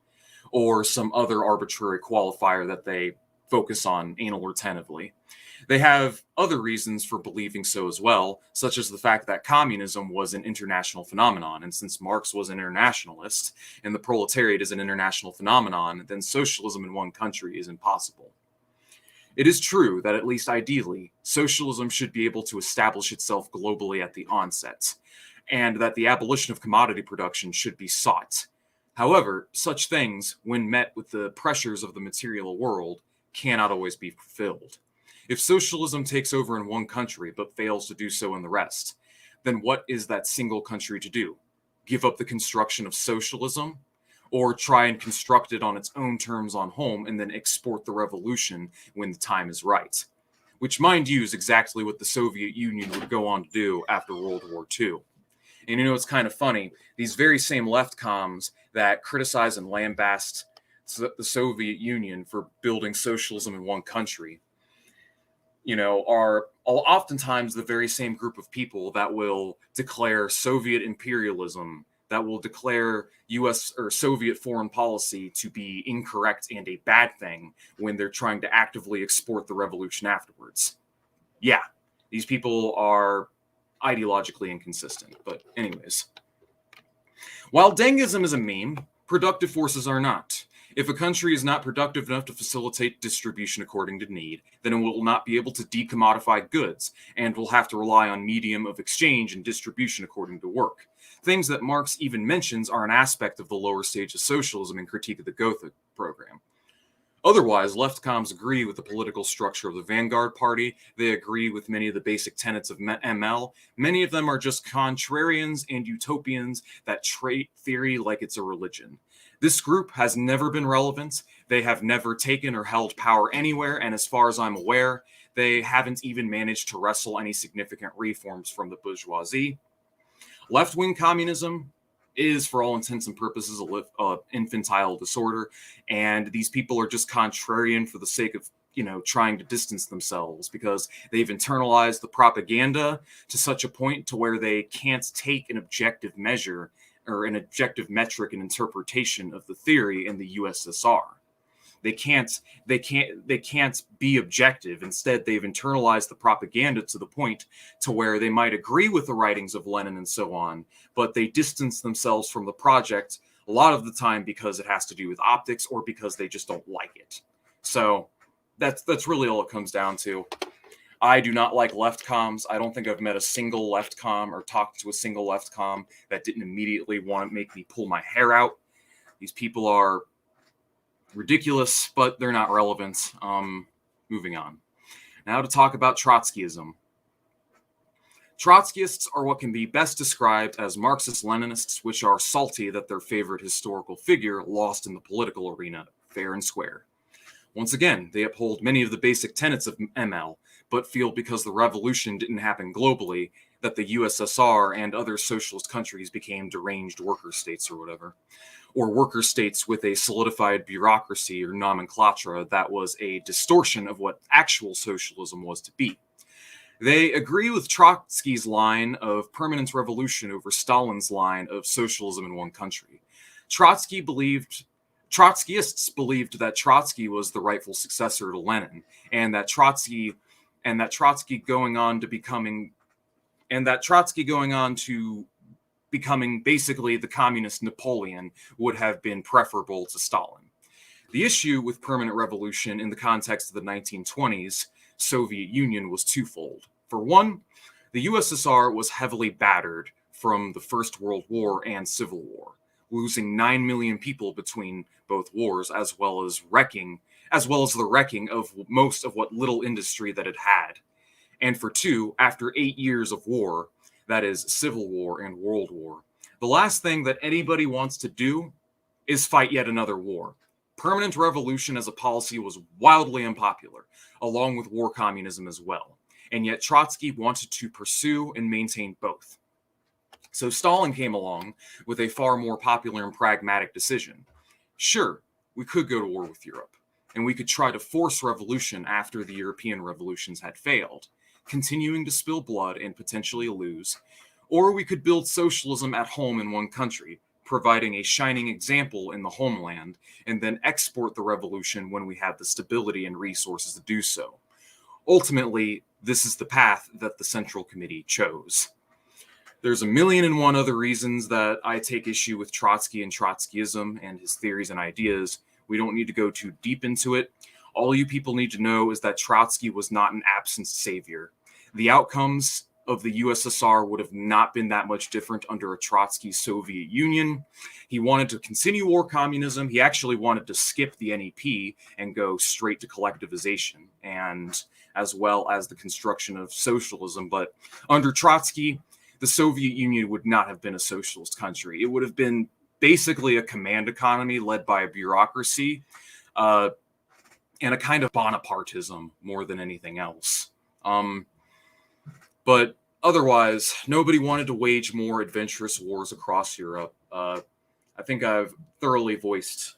or some other arbitrary qualifier that they focus on anal retentively. They have other reasons for believing so as well, such as the fact that communism was an international phenomenon, and since Marx was an internationalist and the proletariat is an international phenomenon, then socialism in one country is impossible. It is true that, at least ideally, socialism should be able to establish itself globally at the onset, and that the abolition of commodity production should be sought. However, such things, when met with the pressures of the material world, cannot always be fulfilled. If socialism takes over in one country but fails to do so in the rest, then what is that single country to do? Give up the construction of socialism? Or try and construct it on its own terms on home and then export the revolution when the time is right? Which, mind you, is exactly what the Soviet Union would go on to do after World War II. And it's kind of funny, these very same left comms that criticize and lambast the Soviet Union for building socialism in one country, are oftentimes the very same group of people that will declare Soviet imperialism, that will declare U.S. or Soviet foreign policy to be incorrect and a bad thing when they're trying to actively export the revolution afterwards. Yeah, these people are ideologically inconsistent. But anyways, while Dengism is a meme, productive forces are not. If a country is not productive enough to facilitate distribution according to need, then it will not be able to decommodify goods and will have to rely on medium of exchange and distribution according to work. Things that Marx even mentions are an aspect of the lower stage of socialism in Critique of the Gotha program. Otherwise, left comms agree with the political structure of the Vanguard Party. They agree with many of the basic tenets of ML. Many of them are just contrarians and utopians that treat theory like it's a religion. This group has never been relevant. They have never taken or held power anywhere, and as far as I'm aware, they haven't even managed to wrestle any significant reforms from the bourgeoisie. Left-wing communism is, for all intents and purposes, a infantile disorder, and these people are just contrarian for the sake of, trying to distance themselves because they've internalized the propaganda to such a point to where they can't take an objective measure or an objective metric and interpretation of the theory in the USSR. They can't be objective. Instead, they've internalized the propaganda to the point to where they might agree with the writings of Lenin and so on, but they distance themselves from the project a lot of the time because it has to do with optics or because they just don't like it. So that's really all it comes down to. I do not like left comms. I don't think I've met a single left comm or talked to a single left comm that didn't immediately want to make me pull my hair out. These people are ridiculous, but they're not relevant. Moving on. Now to talk about Trotskyism. Trotskyists are what can be best described as Marxist-Leninists, which are salty that their favorite historical figure lost in the political arena, fair and square. Once again, they uphold many of the basic tenets of ML, but feel because the revolution didn't happen globally, that the USSR and other socialist countries became deranged worker states or whatever, or worker states with a solidified bureaucracy or nomenclatura that was a distortion of what actual socialism was to be. They agree with Trotsky's line of permanent revolution over Stalin's line of socialism in one country. Trotskyists believed that Trotsky was the rightful successor to Lenin, and that Trotsky going on to becoming basically the communist Napoleon would have been preferable to Stalin. The issue with permanent revolution in the context of the 1920s Soviet Union was twofold. For one, the USSR was heavily battered from the First World War and Civil War, losing 9 million people between both wars, as well as the wrecking of most of what little industry that it had. And for two, after 8 years of war, that is Civil War and World War, the last thing that anybody wants to do is fight yet another war. Permanent revolution as a policy was wildly unpopular, along with war communism as well. And yet Trotsky wanted to pursue and maintain both. So Stalin came along with a far more popular and pragmatic decision. Sure, we could go to war with Europe. and we could try to force revolution after the European revolutions had failed, continuing to spill blood and potentially lose, or we could build socialism at home in one country, providing a shining example in the homeland, and then export the revolution when we have the stability and resources to do so. Ultimately, this is the path that the Central Committee chose. There's a million and one other reasons that I take issue with Trotsky and Trotskyism and his theories and ideas. We don't need to go too deep into it. All you people need to know is that Trotsky was not an absent savior. The outcomes of the USSR would have not been that much different under a Trotsky Soviet Union. He wanted to continue war communism. He actually wanted to skip the NEP and go straight to collectivization, and as well as the construction of socialism. But under Trotsky, the Soviet Union would not have been a socialist country. It would have been basically a command economy led by a bureaucracy and a kind of Bonapartism more than anything else. But otherwise, nobody wanted to wage more adventurous wars across Europe. I think I've thoroughly voiced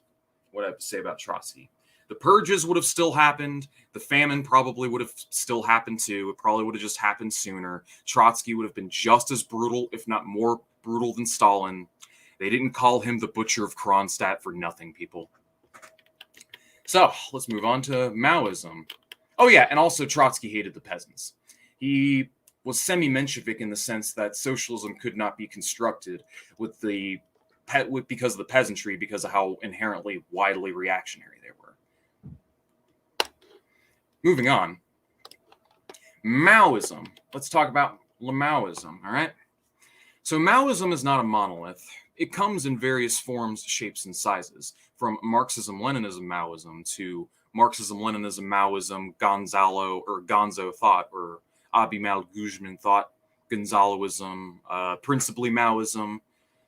what I have to say about Trotsky. The purges would have still happened. The famine probably would have still happened too. It probably would have just happened sooner. Trotsky would have been just as brutal, if not more brutal than Stalin. They didn't call him the Butcher of Kronstadt for nothing, people. So, let's move on to Maoism. Oh yeah, and also Trotsky hated the peasants. He was semi-Menshevik in the sense that socialism could not be constructed with because of the peasantry, because of how inherently widely reactionary they were. Moving on. Maoism. Let's talk about Maoism, all right? So Maoism is not a monolith. It comes in various forms, shapes, and sizes, from Marxism-Leninism Maoism to Marxism-Leninism Maoism, Gonzo thought, or Abimal Guzman thought, Gonzaloism, principally Maoism.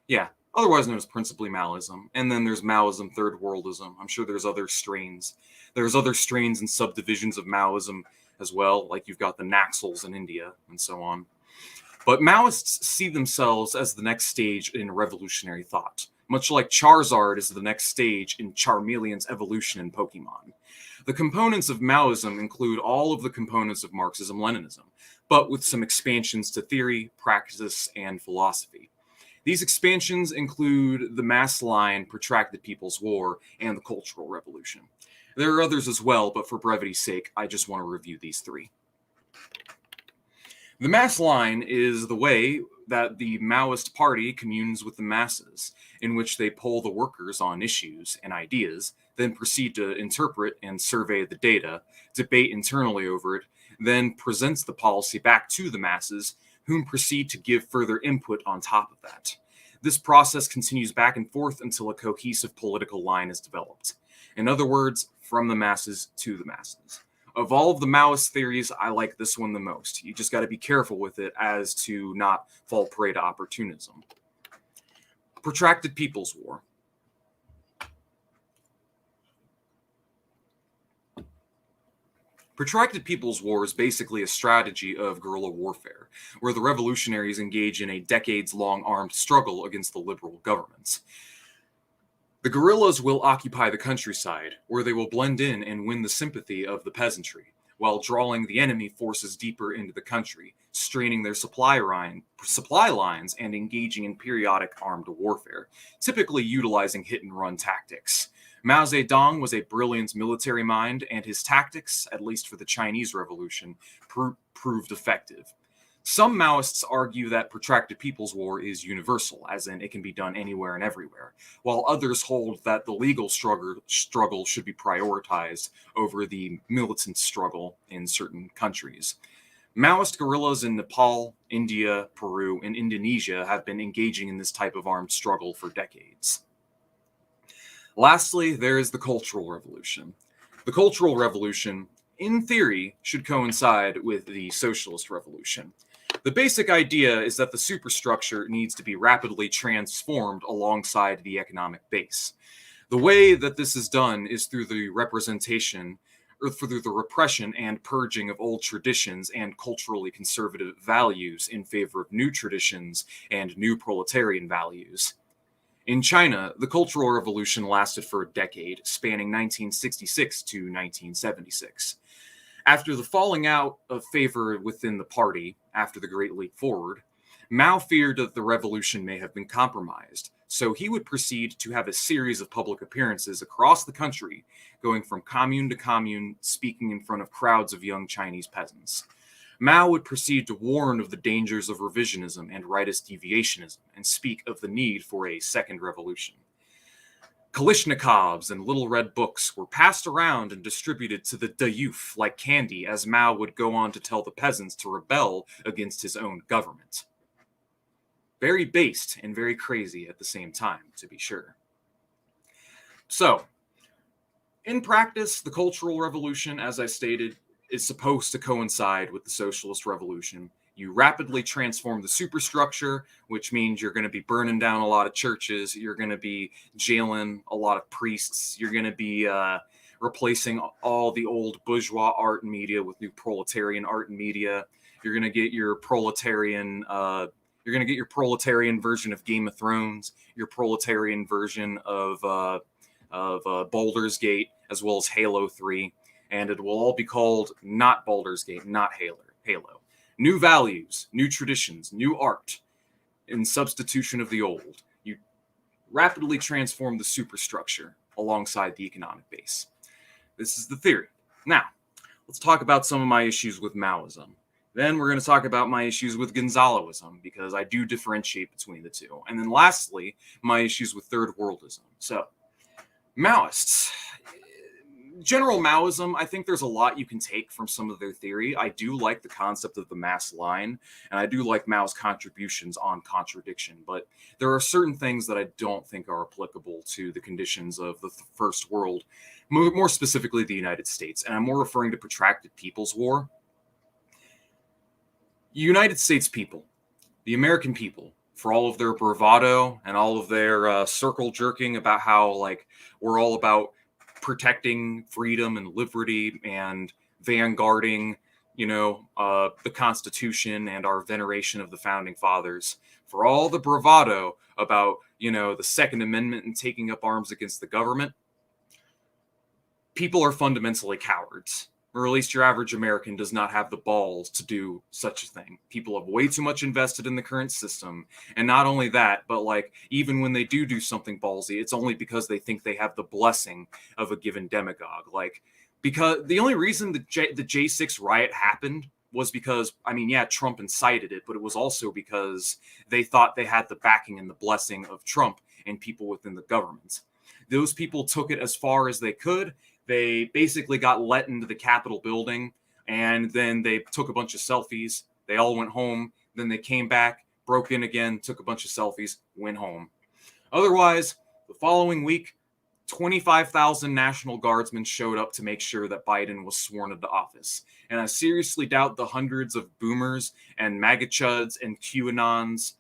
Yeah, otherwise known as principally Maoism. And then there's Maoism Third Worldism. I'm sure there's other strains. There's other strains and subdivisions of Maoism as well, like you've got the Naxals in India and so on. But Maoists see themselves as the next stage in revolutionary thought, much like Charizard is the next stage in Charmeleon's evolution in Pokemon. The components of Maoism include all of the components of Marxism-Leninism, but with some expansions to theory, practice, and philosophy. These expansions include the mass line, protracted People's War, and the Cultural Revolution. There are others as well, but for brevity's sake, I just want to review these three. The mass line is the way that the Maoist party communes with the masses, in which they poll the workers on issues and ideas, then proceed to interpret and survey the data, debate internally over it, then presents the policy back to the masses, whom proceed to give further input on top of that. This process continues back and forth until a cohesive political line is developed. In other words, from the masses to the masses. Of all of the Maoist theories, I like this one the most. You just got to be careful with it as to not fall prey to opportunism. Protracted People's War. Protracted People's War is basically a strategy of guerrilla warfare, where the revolutionaries engage in a decades-long armed struggle against the liberal governments. The guerrillas will occupy the countryside, where they will blend in and win the sympathy of the peasantry, while drawing the enemy forces deeper into the country, straining their supply lines and engaging in periodic armed warfare, typically utilizing hit-and-run tactics. Mao Zedong was a brilliant military mind, and his tactics, at least for the Chinese Revolution, proved effective. Some Maoists argue that protracted People's War is universal, as in it can be done anywhere and everywhere, while others hold that the legal struggle should be prioritized over the militant struggle in certain countries. Maoist guerrillas in Nepal, India, Peru, and Indonesia have been engaging in this type of armed struggle for decades. Lastly, there is the Cultural Revolution. The Cultural Revolution, in theory, should coincide with the Socialist Revolution. The basic idea is that the superstructure needs to be rapidly transformed alongside the economic base. The way that this is done is through the representation, or through the repression and purging of old traditions and culturally conservative values in favor of new traditions and new proletarian values. In China, the Cultural Revolution lasted for a decade, spanning 1966 to 1976. After the falling out of favor within the party after the Great Leap Forward, Mao feared that the revolution may have been compromised, so he would proceed to have a series of public appearances across the country, going from commune to commune, speaking in front of crowds of young Chinese peasants. Mao would proceed to warn of the dangers of revisionism and rightist deviationism, and speak of the need for a second revolution. Kalashnikovs and little red books were passed around and distributed to the youth like candy, as Mao would go on to tell the peasants to rebel against his own government. Very based and very crazy at the same time, to be sure. So, in practice, the Cultural Revolution, as I stated, is supposed to coincide with the Socialist Revolution. You rapidly transform the superstructure, which means you're going to be burning down a lot of churches, you're going to be jailing a lot of priests, you're going to be replacing all the old bourgeois art and media with new proletarian art and media. You're going to get your proletarian version of Game of Thrones, your proletarian version of Baldur's Gate, as well as Halo 3, and it will all be called not Baldur's Gate, not Halo. New values, new traditions, new art, in substitution of the old. You rapidly transform the superstructure alongside the economic base. This is the theory. Now, let's talk about some of my issues with Maoism. Then we're going to talk about my issues with Gonzaloism, because I do differentiate between the two. And then lastly, my issues with Third Worldism. So, Maoists. General Maoism, I think there's a lot you can take from some of their theory. I do like the concept of the mass line, and I do like Mao's contributions on contradiction, but there are certain things that I don't think are applicable to the conditions of the First World, more specifically the United States, and I'm more referring to protracted People's War. United States people, the American people, for all of their bravado and all of their circle jerking about how, like, we're all about protecting freedom and liberty and vanguarding, the Constitution and our veneration of the Founding Fathers, for all the bravado about, the Second Amendment and taking up arms against the government, people are fundamentally cowards. Or at least your average American does not have the balls to do such a thing. People have way too much invested in the current system. And not only that, but even when they do something ballsy, it's only because they think they have the blessing of a given demagogue. Because the only reason the J6 riot happened was because, Trump incited it, but it was also because they thought they had the backing and the blessing of Trump and people within the government. Those people took it as far as they could. They basically got let into the Capitol building, and then they took a bunch of selfies. They all went home. Then they came back, broke in again, took a bunch of selfies, went home. Otherwise, the following week, 25,000 National Guardsmen showed up to make sure that Biden was sworn into office. And I seriously doubt the hundreds of boomers and MAGA chuds and QAnons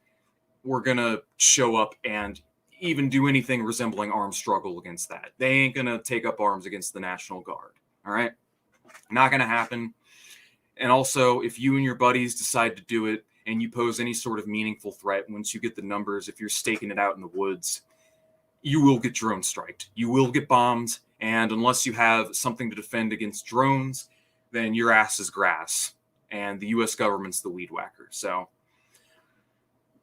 were going to show up and even do anything resembling armed struggle against that. They ain't going to take up arms against the National Guard. All right? Not going to happen. And also, if you and your buddies decide to do it and you pose any sort of meaningful threat, once you get the numbers, if you're staking it out in the woods, you will get drone striked. You will get bombed. And unless you have something to defend against drones, then your ass is grass. And the U.S. government's the weed whacker. So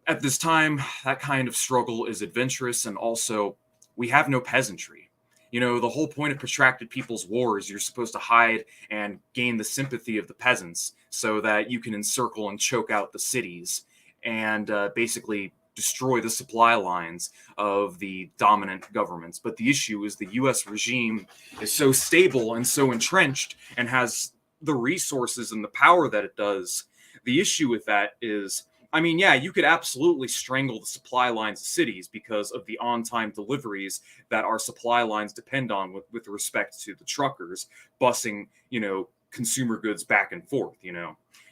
at this time, that kind of struggle is adventurous, and also we have no peasantry. The whole point of protracted people's war is you're supposed to hide and gain the sympathy of the peasants so that you can encircle and choke out the cities and basically destroy the supply lines of the dominant governments. But the issue is the U.S. regime is so stable and so entrenched and has the resources and the power that it does. The issue with that is, you could absolutely strangle the supply lines of cities because of the on-time deliveries that our supply lines depend on with respect to the truckers busing, consumer goods back and forth.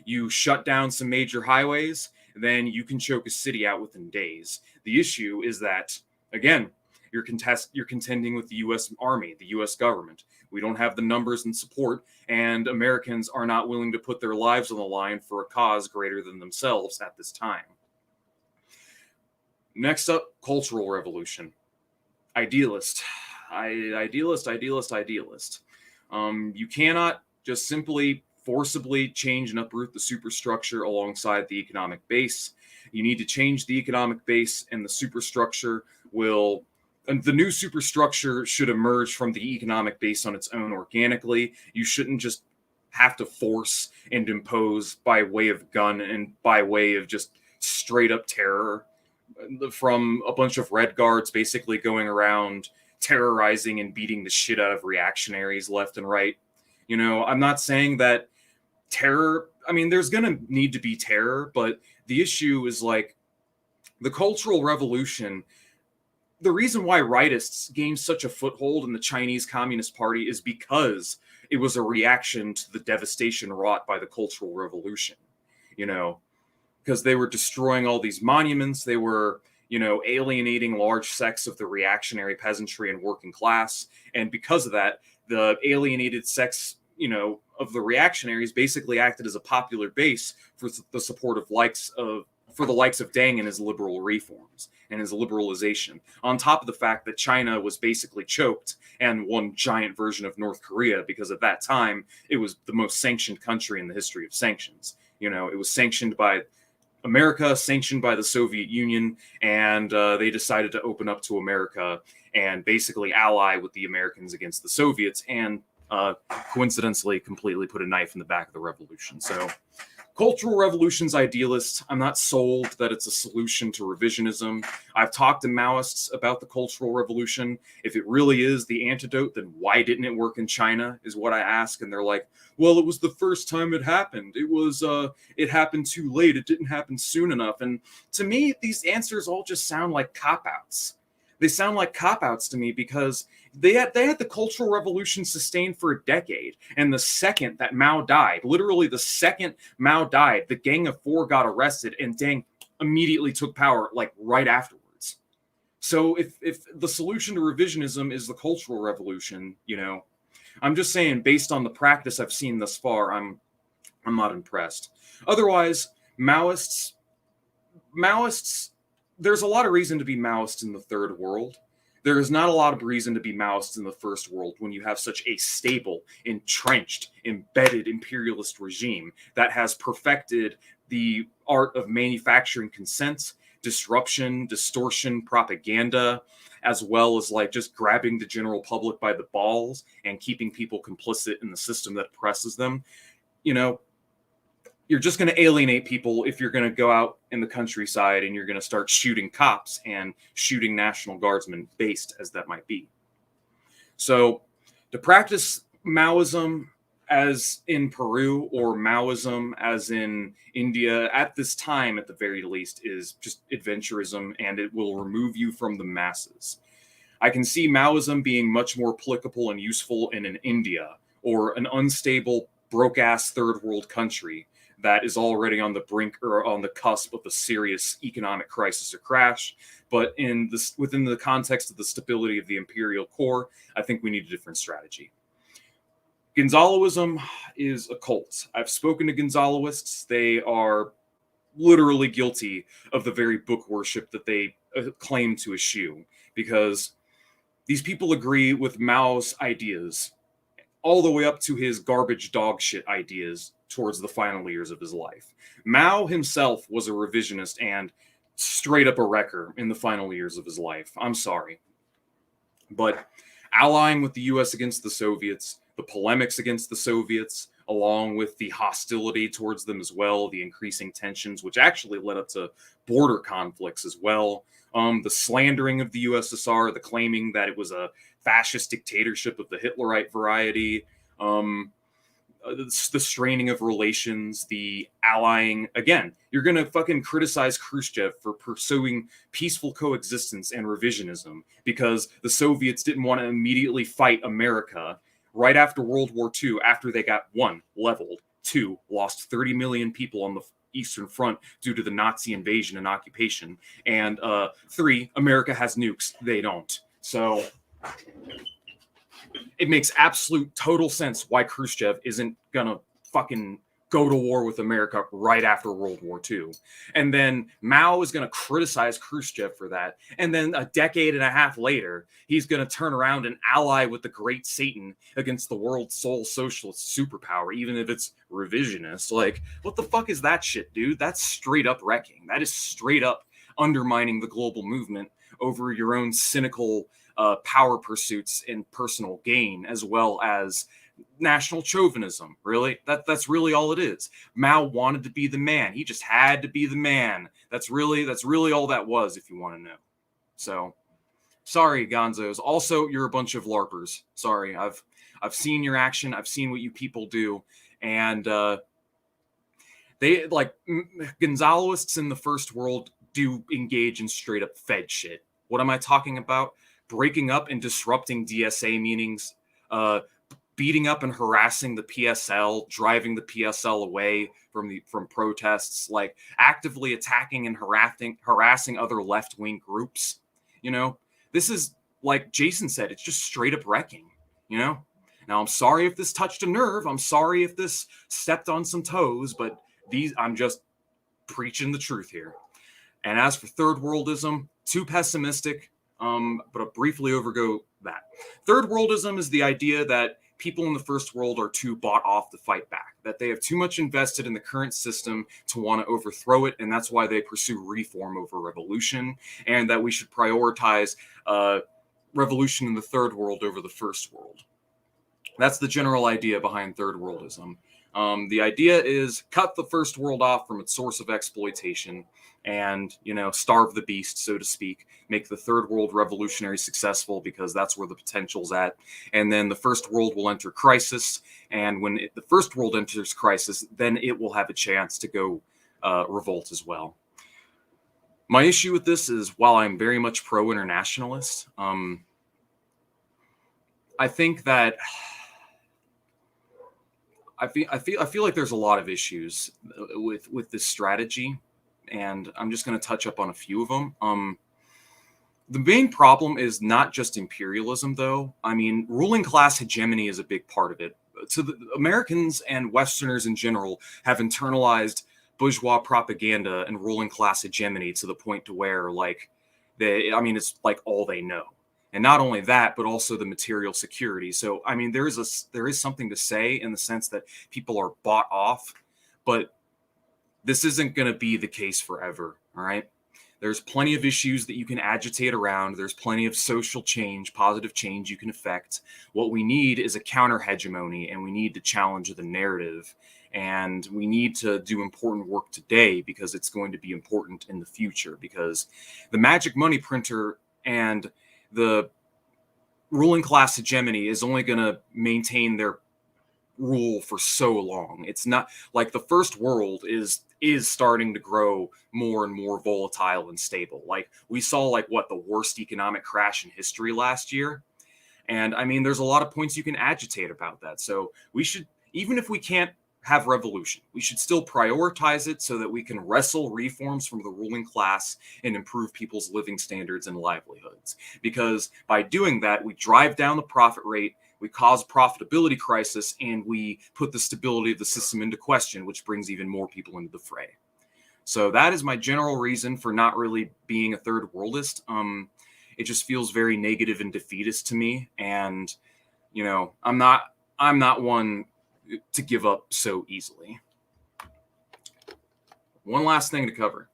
You shut down some major highways, then you can choke a city out within days. The issue is that, again, you're contending with the U.S. Army, the U.S. government. We don't have the numbers and support, and Americans are not willing to put their lives on the line for a cause greater than themselves at this time. Next up, cultural revolution. Idealist. Idealist. You cannot just simply forcibly change and uproot the superstructure alongside the economic base. You need to change the economic base, and the superstructure will... And the new superstructure should emerge from the economic base on its own organically. You shouldn't just have to force and impose by way of gun and by way of just straight up terror from a bunch of red guards basically going around terrorizing and beating the shit out of reactionaries left and right. You know, I'm not saying that terror, I mean, there's going to need to be terror, but the issue is like the Cultural Revolution. The reason why rightists gained such a foothold in the Chinese Communist Party is because it was a reaction to the devastation wrought by the Cultural Revolution, you know, because they were destroying all these monuments. They were, you know, alienating large sects of the reactionary peasantry and working class. And because of that, the alienated sects, you know, of the reactionaries basically acted as a popular base for the support of the likes of Deng and his liberal reforms and his liberalization, on top of the fact that China was basically choked and one giant version of North Korea, because at that time it was the most sanctioned country in the history of sanctions. You know, it was sanctioned by America, sanctioned by the Soviet Union, and they decided to open up to America and basically ally with the Americans against the Soviets, and coincidentally completely put a knife in the back of the revolution. So Cultural Revolution's idealist. I'm not sold that it's a solution to revisionism. I've talked to Maoists about the Cultural Revolution. If it really is the antidote, then why didn't it work in China, is what I ask. And they're like, well, it was the first time it happened. It happened too late. It didn't happen soon enough. And to me, these answers all just sound like cop-outs. They sound like cop-outs to me, because they had the Cultural Revolution sustained for a decade. And the second that Mao died, literally the second Mao died, the Gang of Four got arrested, and Deng immediately took power, like right afterwards. So if the solution to revisionism is the Cultural Revolution, you know, I'm just saying, based on the practice I've seen thus far, I'm not impressed. Otherwise, Maoists, there's a lot of reason to be Maoist in the third world. There is not a lot of reason to be Maoist in the first world when you have such a stable, entrenched, embedded imperialist regime that has perfected the art of manufacturing consent, disruption, distortion, propaganda, as well as like just grabbing the general public by the balls and keeping people complicit in the system that oppresses them. You know, you're just going to alienate people if you're going to go out in the countryside and you're going to start shooting cops and shooting National Guardsmen, based as that might be. So to practice Maoism as in Peru, or Maoism as in India, at this time at the very least, is just adventurism, and it will remove you from the masses. I can see Maoism being much more applicable and useful in an India, or an unstable, broke-ass third world country that is already on the brink or on the cusp of a serious economic crisis or crash. But within the context of the stability of the imperial core, I think we need a different strategy. Gonzaloism is a cult. I've spoken to Gonzaloists. They are literally guilty of the very book worship that they claim to eschew, because these people agree with Mao's ideas all the way up to his garbage dog shit ideas towards the final years of his life. Mao himself was a revisionist and straight up a wrecker in the final years of his life. I'm sorry. But allying with the US against the Soviets, the polemics against the Soviets, along with the hostility towards them as well, the increasing tensions, which actually led up to border conflicts as well, the slandering of the USSR, the claiming that it was a fascist dictatorship of the Hitlerite variety, the straining of relations, the allying. Again, you're going to fucking criticize Khrushchev for pursuing peaceful coexistence and revisionism because the Soviets didn't want to immediately fight America right after World War II, after they got, 1, leveled, 2, lost 30 million people on the Eastern Front due to the Nazi invasion and occupation, and 3, America has nukes. They don't. So it makes absolute total sense why Khrushchev isn't gonna fucking go to war with America right after World War II. And then Mao is going to criticize Khrushchev for that. And then a decade and a half later, he's going to turn around and ally with the great Satan against the world's sole socialist superpower, even if it's revisionist. Like, what the fuck is that shit, dude? That's straight up wrecking. That is straight up undermining the global movement over your own cynical power pursuits and personal gain, as well as national chauvinism. Really, that's really all it is. Mao wanted to be the man. He just had to be the man. That's really all that was, if you want to know. So sorry, gonzos. Also, you're a bunch of larpers. Sorry, I've seen your action. I've seen what you people do, and they, like, Gonzaloists in the first world do engage in straight up Fed shit. What am I talking about? Breaking up and disrupting DSA meetings, beating up and harassing the PSL, driving the PSL away from protests, like actively attacking and harassing other left-wing groups. You know, this is, like Jason said, it's just straight up wrecking, you know? Now, I'm sorry if this touched a nerve. I'm sorry if this stepped on some toes, but I'm just preaching the truth here. And as for third worldism, too pessimistic, but I'll briefly overgo that. Third worldism is the idea that people in the first world are too bought off to fight back, that they have too much invested in the current system to want to overthrow it, and that's why they pursue reform over revolution, and that we should prioritize revolution in the third world over the first world. That's the general idea behind third worldism. The idea is cut the first world off from its source of exploitation and, you know, starve the beast, so to speak, make the third world revolutionary successful because that's where the potential's at. And then the first world will enter crisis. And when the first world enters crisis, then it will have a chance to go revolt as well. My issue with this is, while I'm very much pro-internationalist, I think that I feel like there's a lot of issues with this strategy, and I'm just going to touch up on a few of them. The main problem is not just imperialism, though. I mean, ruling class hegemony is a big part of it. So the Americans and Westerners in general have internalized bourgeois propaganda and ruling class hegemony to the point to where, like, it's like all they know. And not only that, but also the material security. So, I mean, there is something to say in the sense that people are bought off, but this isn't going to be the case forever, all right? There's plenty of issues that you can agitate around. There's plenty of social change, positive change you can affect. What we need is a counter hegemony, and we need to challenge the narrative. And we need to do important work today because it's going to be important in the future, because the magic money printer and the ruling class hegemony is only going to maintain their rule for so long. It's not like the first world is starting to grow more and more volatile and stable. Like, we saw, like, what, the worst economic crash in history last year. And I mean, there's a lot of points you can agitate about that. So we should, even if we can't have revolution, we should still prioritize it so that we can wrestle reforms from the ruling class and improve people's living standards and livelihoods. Because by doing that, we drive down the profit rate, we cause profitability crisis, and we put the stability of the system into question, which brings even more people into the fray. So that is my general reason for not really being a third worldist. It just feels very negative and defeatist to me. And, you know, I'm not one to give up so easily. One last thing to cover.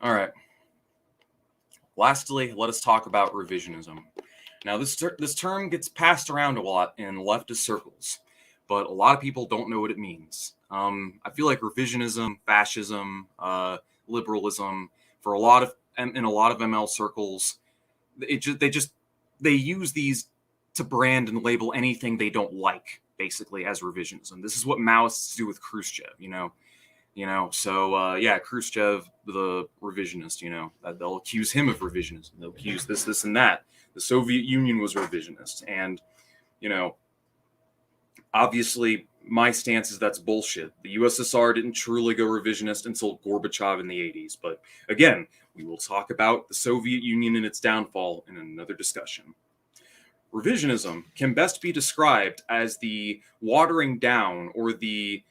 All right. Lastly, let us talk about revisionism. Now, this term gets passed around a lot in leftist circles, but a lot of people don't know what it means. I feel like revisionism, fascism, liberalism, in a lot of ML circles, they use these to brand and label anything they don't like, basically, as revisionism. This is what Maoists do with Khrushchev, you know. So Khrushchev, the revisionist, they'll accuse him of revisionism. They'll accuse this, and that. The Soviet Union was revisionist. And, obviously, my stance is that's bullshit. The USSR didn't truly go revisionist until Gorbachev in the 80s. But again, we will talk about the Soviet Union and its downfall in another discussion. Revisionism can best be described as the watering down or the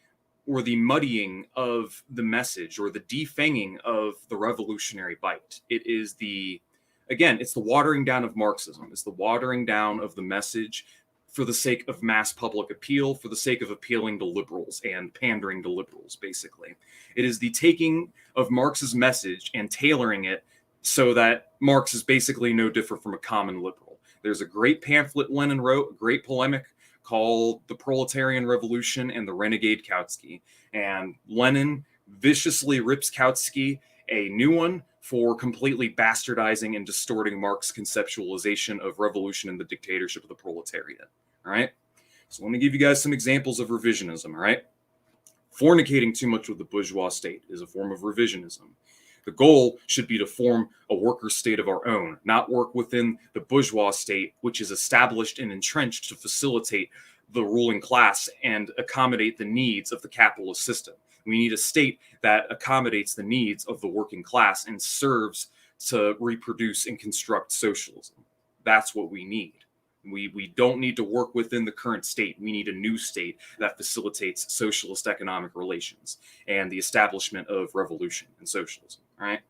muddying of the message or the defanging of the revolutionary bite. It is it's the watering down of Marxism. It's the watering down of the message for the sake of mass public appeal, for the sake of appealing to liberals and pandering to liberals, basically. It is the taking of Marx's message and tailoring it so that Marx is basically no different from a common liberal. There's a great pamphlet Lenin wrote, a great polemic called The Proletarian Revolution and the Renegade Kautsky. And Lenin viciously rips Kautsky a new one for completely bastardizing and distorting Marx's conceptualization of revolution and the dictatorship of the proletariat. All right? So let me give you guys some examples of revisionism, all right? Fornicating too much with the bourgeois state is a form of revisionism. The goal should be to form a worker state of our own, not work within the bourgeois state, which is established and entrenched to facilitate the ruling class and accommodate the needs of the capitalist system. We need a state that accommodates the needs of the working class and serves to reproduce and construct socialism. That's what we need. We don't need to work within the current state. We need a new state that facilitates socialist economic relations and the establishment of revolution and socialism. All right,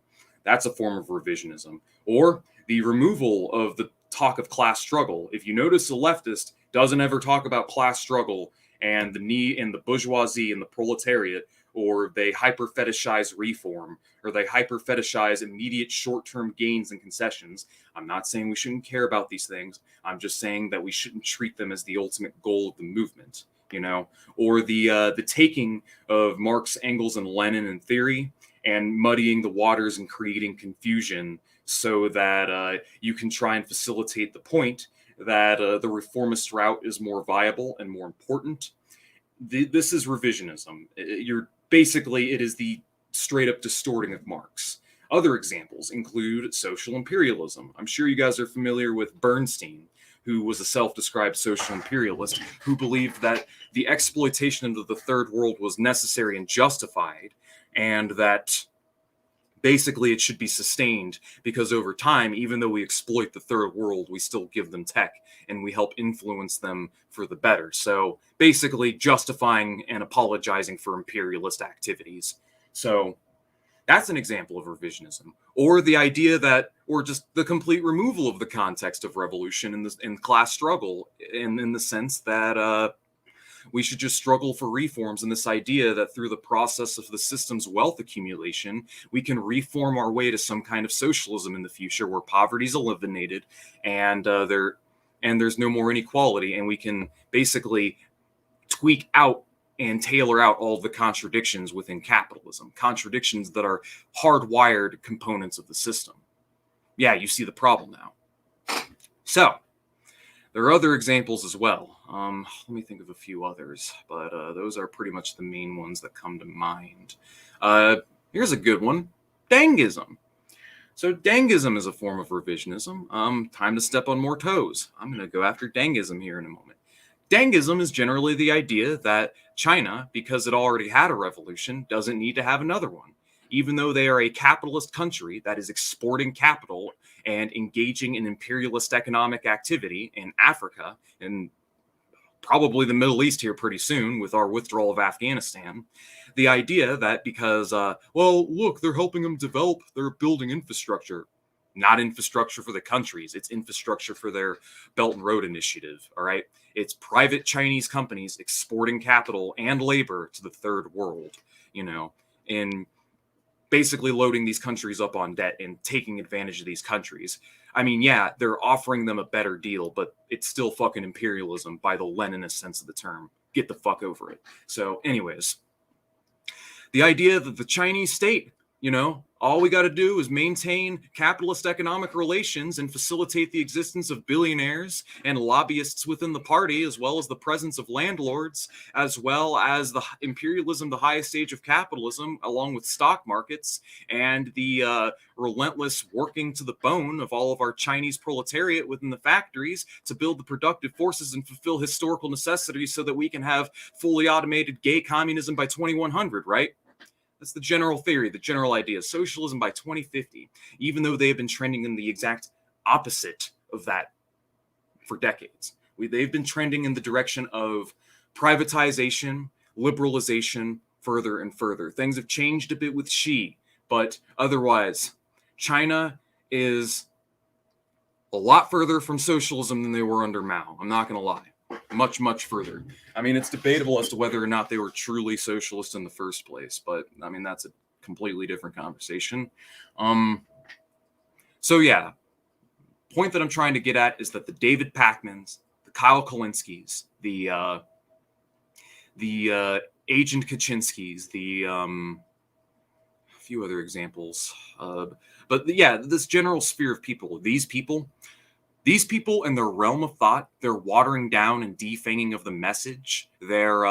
that's a form of revisionism, or the removal of the talk of class struggle. If you notice, a leftist doesn't ever talk about class struggle and the need and the bourgeoisie and the proletariat, or they hyper fetishize reform, or they hyper fetishize immediate short-term gains and concessions. I'm not saying we shouldn't care about these things. I'm just saying that we shouldn't treat them as the ultimate goal of the movement, you know, or the taking of Marx, Engels, and Lenin in theory and muddying the waters and creating confusion so that you can try and facilitate the point that the reformist route is more viable and more important. This is revisionism. It is the straight up distorting of Marx. Other examples include social imperialism. I'm sure you guys are familiar with Bernstein, who was a self-described social imperialist who believed that the exploitation of the third world was necessary and justified, and that basically it should be sustained because over time, even though we exploit the third world, we still give them tech and we help influence them for the better. So basically justifying and apologizing for imperialist activities. So that's an example of revisionism. Or the idea that, or just the complete removal of the context of revolution in class struggle, in the sense that we should just struggle for reforms, and this idea that through the process of the system's wealth accumulation, we can reform our way to some kind of socialism in the future where poverty is eliminated and there's no more inequality, and we can basically tweak out and tailor out all the contradictions within capitalism, contradictions that are hardwired components of the system. Yeah, you see the problem now. So, there are other examples as well. Let me think of a few others, but those are pretty much the main ones that come to mind. Here's a good one, Dengism. So Dengism is a form of revisionism. Time to step on more toes. I'm going to go after Dengism here in a moment. Dengism is generally the idea that China, because it already had a revolution, doesn't need to have another one. Even though they are a capitalist country that is exporting capital and engaging in imperialist economic activity in Africa and probably the Middle East here pretty soon with our withdrawal of Afghanistan, the idea that because, look, they're helping them develop, they're building infrastructure. Not infrastructure for the countries, it's infrastructure for their Belt and Road Initiative, all right? It's private Chinese companies exporting capital and labor to the third world, in basically loading these countries up on debt and taking advantage of these countries. I mean, yeah, they're offering them a better deal, but it's still fucking imperialism by the Leninist sense of the term. Get the fuck over it. So anyways, the idea that the Chinese state, all we got to do is maintain capitalist economic relations and facilitate the existence of billionaires and lobbyists within the party, as well as the presence of landlords, as well as the imperialism, the highest stage of capitalism, along with stock markets and the relentless working to the bone of all of our Chinese proletariat within the factories to build the productive forces and fulfill historical necessities so that we can have fully automated gay communism by 2100, right? That's the general theory, the general idea. Socialism by 2050, even though they have been trending in the exact opposite of that for decades. They've been trending in the direction of privatization, liberalization, further and further. Things have changed a bit with Xi, but otherwise, China is a lot further from socialism than they were under Mao. I'm not going to lie. Much, much further. I mean, it's debatable as to whether or not they were truly socialist in the first place, but I mean, that's a completely different conversation. So yeah, point that I'm trying to get at is that the David Pacmans, the Kyle Kalinskis, the Agent Kaczynskis, a few other examples, but yeah, this general sphere of people, these people in their realm of thought, their watering down and defanging of the message, their,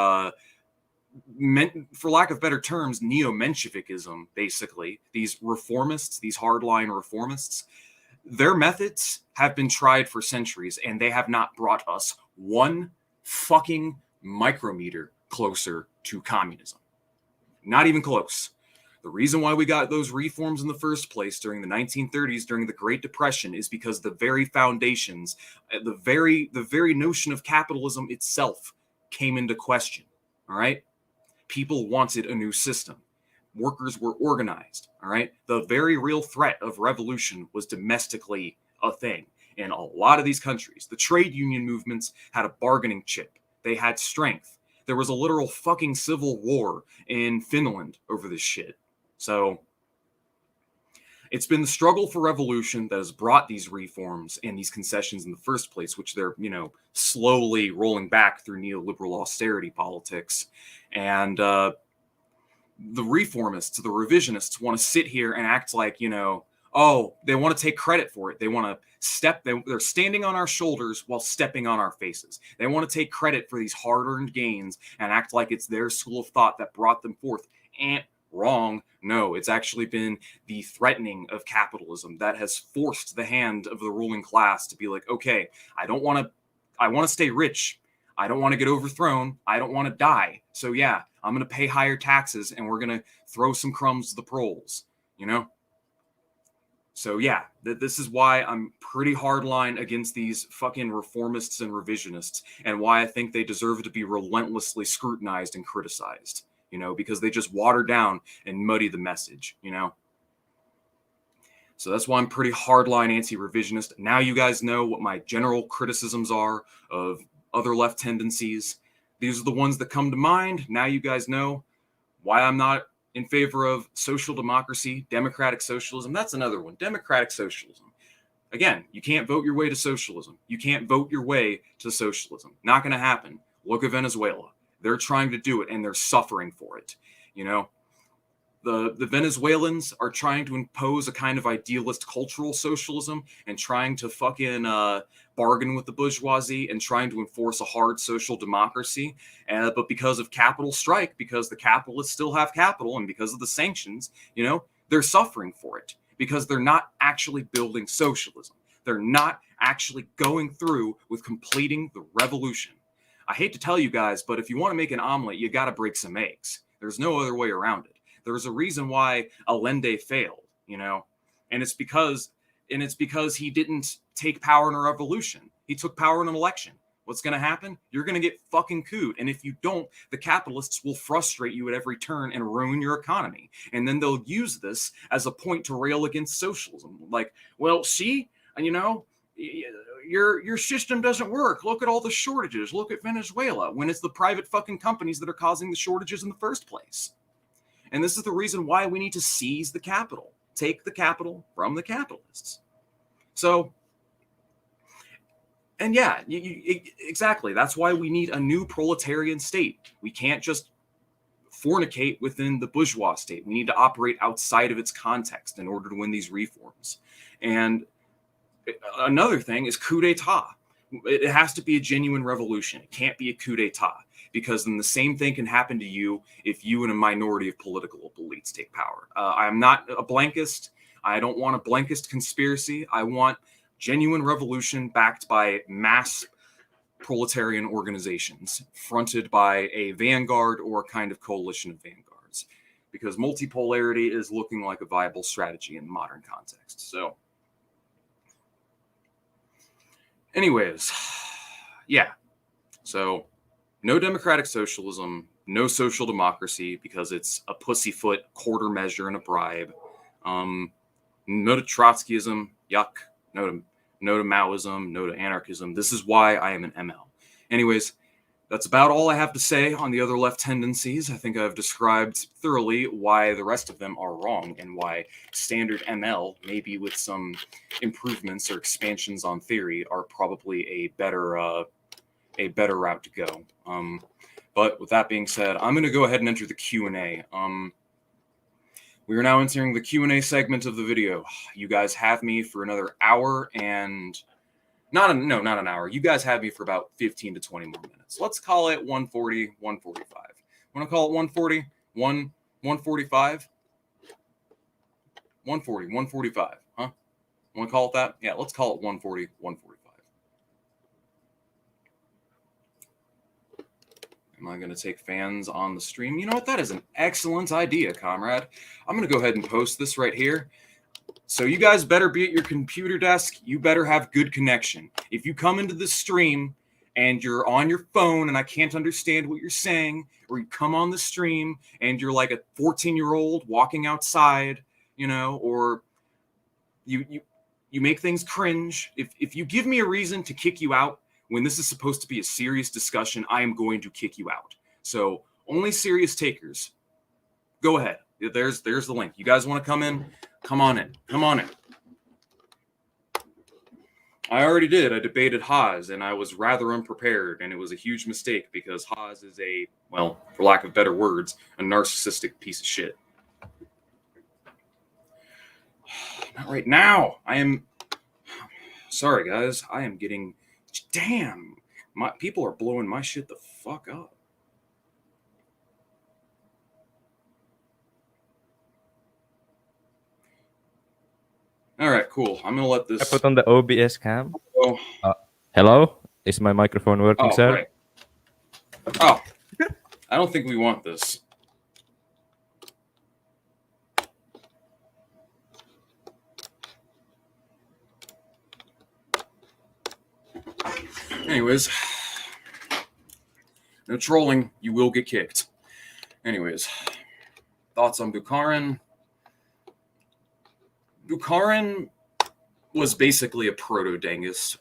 for lack of better terms, neo-Menshevikism, basically, these reformists, these hardline reformists, their methods have been tried for centuries, and they have not brought us one fucking micrometer closer to communism. Not even close. The reason why we got those reforms in the first place during the 1930s, during the Great Depression, is because the very foundations, the very notion of capitalism itself came into question. All right? People wanted a new system. Workers were organized. All right? The very real threat of revolution was domestically a thing. In a lot of these countries, the trade union movements had a bargaining chip. They had strength. There was a literal fucking civil war in Finland over this shit. So it's been the struggle for revolution that has brought these reforms and these concessions in the first place, which they're, slowly rolling back through neoliberal austerity politics. And the reformists, the revisionists want to sit here and act like, they want to take credit for it. They want to they're standing on our shoulders while stepping on our faces. They want to take credit for these hard-earned gains and act like it's their school of thought that brought them forth. And wrong. No, it's actually been the threatening of capitalism that has forced the hand of the ruling class to be like, okay, I want to stay rich. I don't want to get overthrown. I don't want to die. So yeah, I'm going to pay higher taxes and we're going to throw some crumbs to the proles, So yeah, this is why I'm pretty hardline against these fucking reformists and revisionists, and why I think they deserve to be relentlessly scrutinized and criticized. Because they just water down and muddy the message, So that's why I'm pretty hardline anti-revisionist. Now you guys know what my general criticisms are of other left tendencies. These are the ones that come to mind. Now you guys know why I'm not in favor of social democracy, democratic socialism. That's another one, democratic socialism. Again, you can't vote your way to socialism. You can't vote your way to socialism. Not going to happen. Look at Venezuela. They're trying to do it, and they're suffering for it. The Venezuelans are trying to impose a kind of idealist cultural socialism and trying to fucking bargain with the bourgeoisie and trying to enforce a hard social democracy. But because of capital strike, because the capitalists still have capital, and because of the sanctions, they're suffering for it because they're not actually building socialism. They're not actually going through with completing the revolution. I hate to tell you guys, but if you want to make an omelet, you got to break some eggs. There's no other way around it. There's a reason why Allende failed, and it's because he didn't take power in a revolution. He took power in an election. What's going to happen? You're going to get fucking cooed. And if you don't, the capitalists will frustrate you at every turn and ruin your economy. And then they'll use this as a point to rail against socialism. Like, well, see, your system doesn't work. Look at all the shortages. Look at Venezuela, when it's the private fucking companies that are causing the shortages in the first place. And this is the reason why we need to seize the capital. Take the capital from the capitalists. So, and yeah, exactly. That's why we need a new proletarian state. We can't just fornicate within the bourgeois state. We need to operate outside of its context in order to win these reforms. And another thing is coup d'etat. It has to be a genuine revolution. It can't be a coup d'etat, because then the same thing can happen to you if you and a minority of political elites take power. I'm not a blankist. I don't want a blankist conspiracy. I want genuine revolution backed by mass proletarian organizations fronted by a vanguard or a kind of coalition of vanguards, because multipolarity is looking like a viable strategy in the modern context. So, Anyways, yeah. So no democratic socialism, no social democracy because it's a pussyfoot quarter measure and a bribe. No to Trotskyism, yuck. No to Maoism, no to anarchism. This is why I am an ML. Anyways, that's about all I have to say on the other left tendencies. I think I've described thoroughly why the rest of them are wrong and why standard ML, maybe with some improvements or expansions on theory, are probably a better route to go. But with that being said, I'm going to go ahead and enter the Q&A. We are now entering the Q&A segment of the video. You guys have me for another hour and... not an hour. You guys have me for about 15 to 20 more minutes. Let's call it 140, 145. Want to call it 140, 145? 140, 145, huh? Want to call it that? Yeah, let's call it 140, 145. Am I going to take fans on the stream? You know what? That is an excellent idea, comrade. I'm going to go ahead and post this right here. So you guys better be at your computer desk. You better have good connection. If you come into the stream and you're on your phone and I can't understand what you're saying, or you come on the stream and you're like a 14-year-old walking outside, you know, or you make things cringe. If you give me a reason to kick you out when this is supposed to be a serious discussion, I am going to kick you out. So only serious takers. Go ahead. There's the link. You guys want to come in? Come on in. Come on in. I already did. I debated Haas, and I was rather unprepared, and it was a huge mistake because Haas is a, well, for lack of better words, a narcissistic piece of shit. Not right now. I am... Sorry, guys. I am getting... Damn. People are blowing my shit the fuck up. All right, cool. I'm gonna let this. I put on the OBS cam. Oh. Hello? Is my microphone working, sir? Right. Oh, I don't think we want this. Anyways, no trolling. You will get kicked. Anyways, thoughts on Bukharin. Bukharin was basically a proto-Dengist.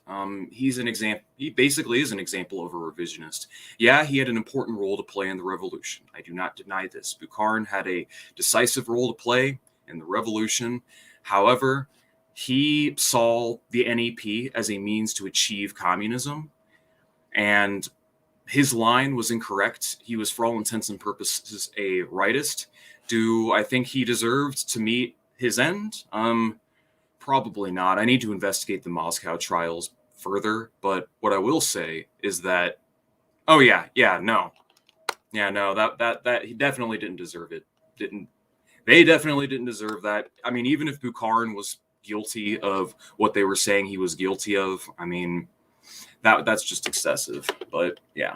He's an example. He basically is an example of a revisionist. Yeah, he had an important role to play in the revolution. I do not deny this. Bukharin had a decisive role to play in the revolution. However, he saw the NEP as a means to achieve communism, and his line was incorrect. He was, for all intents and purposes, a rightist. Do I think he deserved to meet his end? Probably not. I need to investigate the Moscow trials further, but what I will say is that, oh yeah, no, that he definitely didn't deserve it. They definitely didn't deserve that. I mean, even if Bukharin was guilty of what they were saying he was guilty of, I mean, that's just excessive. But yeah.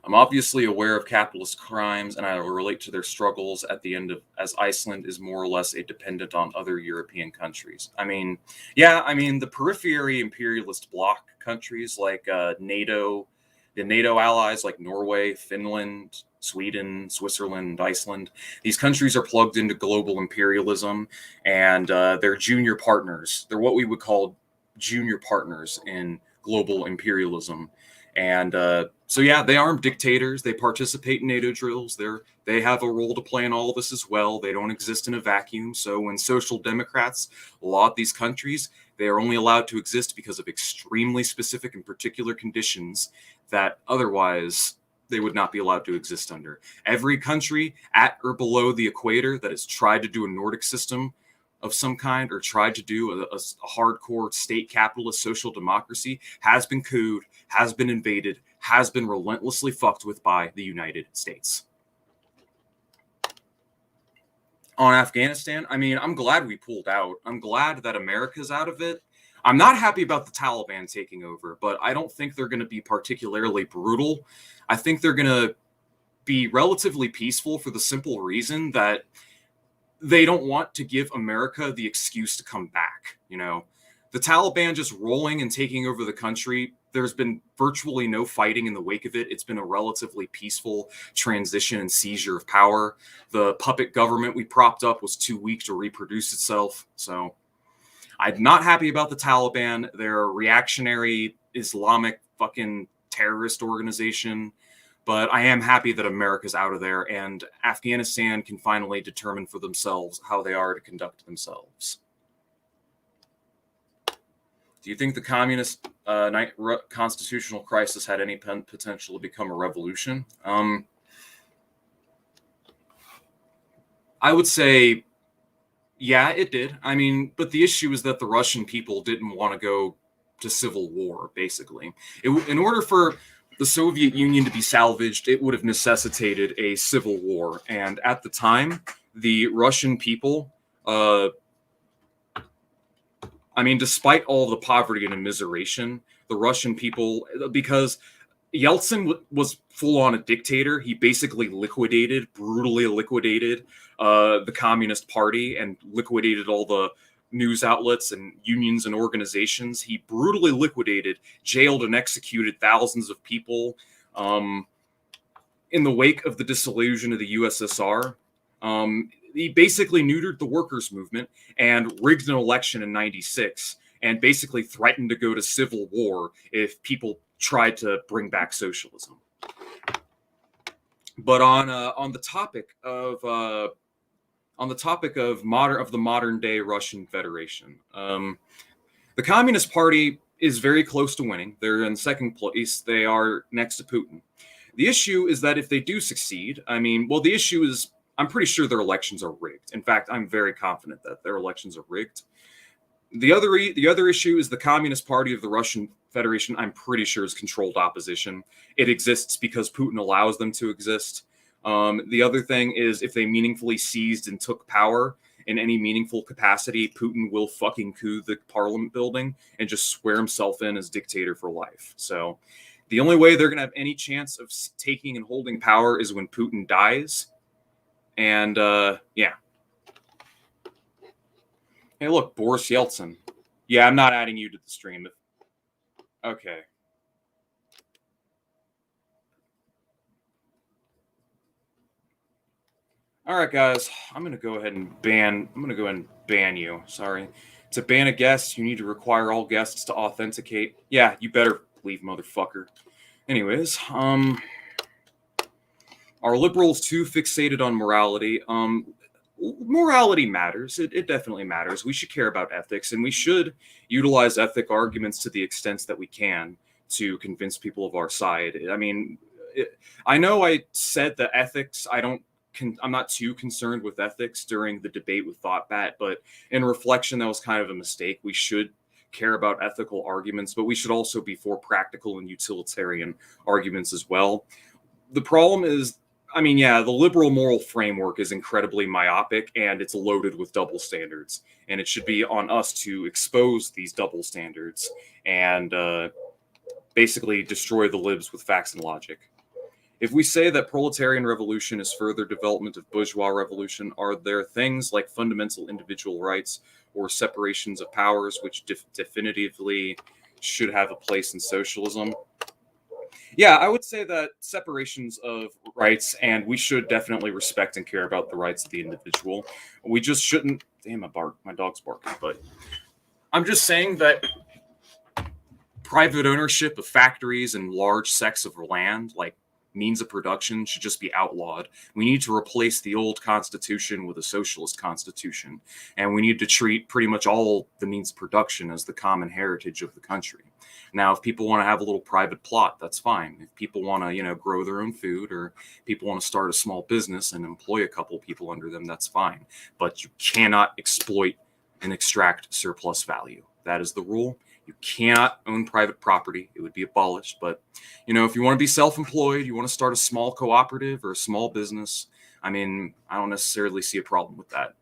I'm obviously aware of capitalist crimes, and I will relate to their struggles at the end of, as Iceland is more or less a dependent on other European countries. I mean, yeah, I mean, the periphery imperialist bloc countries like NATO, the NATO allies like Norway, Finland, Sweden, Switzerland, Iceland, these countries are plugged into global imperialism, and they're junior partners. They're what we would call junior partners in global imperialism. And so, yeah, they aren't dictators. They participate in NATO drills. They have a role to play in all of this as well. They don't exist in a vacuum. So when social democrats laud these countries, they are only allowed to exist because of extremely specific and particular conditions that otherwise they would not be allowed to exist under. Every country at or below the equator that has tried to do a Nordic system of some kind or tried to do a hardcore state capitalist social democracy has been cooed, has been invaded, has been relentlessly fucked with by the United States. On Afghanistan, I mean, I'm glad we pulled out. I'm glad that America's out of it. I'm not happy about the Taliban taking over, but I don't think they're going to be particularly brutal. I think they're going to be relatively peaceful for the simple reason that they don't want to give America the excuse to come back. You know, the Taliban just rolling and taking over the country, there's been virtually no fighting in the wake of it. It's been a relatively peaceful transition and seizure of power. The puppet government we propped up was too weak to reproduce itself. So I'm not happy about the Taliban. They're a reactionary Islamic fucking terrorist organization. But I am happy that America's out of there and Afghanistan can finally determine for themselves how they are to conduct themselves. Do you think the communist constitutional crisis had any potential to become a revolution? I would say, yeah, it did. I mean, but the issue is that the Russian people didn't want to go to civil war, basically. In order for the Soviet Union to be salvaged, it would have necessitated a civil war. And at the time, the Russian people, despite all the poverty and immiseration, the Russian people, because Yeltsin was full-on a dictator, he basically brutally liquidated the Communist Party and liquidated all the news outlets and unions and organizations. He brutally liquidated, jailed, and executed thousands of people in the wake of the dissolution of the USSR. He basically neutered the workers' movement and rigged an election in '96 and basically threatened to go to civil war if people tried to bring back socialism. But on the topic of the modern day Russian Federation, the Communist Party is very close to winning. They're in second place. They are next to Putin. The issue is that if they do succeed, the issue is I'm pretty sure their elections are rigged. In fact, I'm very confident that their elections are rigged. The other issue is the Communist Party of the Russian Federation, I'm pretty sure, is controlled opposition. It exists because Putin allows them to exist. The other thing is if they meaningfully seized and took power in any meaningful capacity, Putin will fucking coup the parliament building and just swear himself in as dictator for life. So the only way they're going to have any chance of taking and holding power is when Putin dies. And, yeah. Hey, look, Boris Yeltsin. Yeah, I'm not adding you to the stream. Okay. All right, guys. I'm going to go ahead and ban you. Sorry. To ban a guest, you need to require all guests to authenticate. Yeah, you better leave, motherfucker. Anyways, are liberals too fixated on morality? Morality matters. It definitely matters. We should care about ethics, and we should utilize ethic arguments to the extent that we can to convince people of our side. I know I said that ethics, I'm not too concerned with ethics during the debate with ThoughtBat, but in reflection, that was kind of a mistake. We should care about ethical arguments, but we should also be for practical and utilitarian arguments as well. The problem is, the liberal moral framework is incredibly myopic and it's loaded with double standards. And it should be on us to expose these double standards and basically destroy the libs with facts and logic. If we say that proletarian revolution is further development of bourgeois revolution, are there things like fundamental individual rights or separations of powers which definitively should have a place in socialism? Yeah, I would say that separations of rights, and we should definitely respect and care about the rights of the individual. We just shouldn't. Damn, my dog's barking. But I'm just saying that private ownership of factories and large sects of land, like means of production, should just be outlawed. We need to replace the old constitution with a socialist constitution, and we need to treat pretty much all the means of production as the common heritage of the country. Now, if people want to have a little private plot, that's fine. If people want to, grow their own food, or people want to start a small business and employ a couple people under them, that's fine. But you cannot exploit and extract surplus value. That is the rule. You cannot own private property. It would be abolished. But, if you want to be self-employed, you want to start a small cooperative or a small business, I don't necessarily see a problem with that.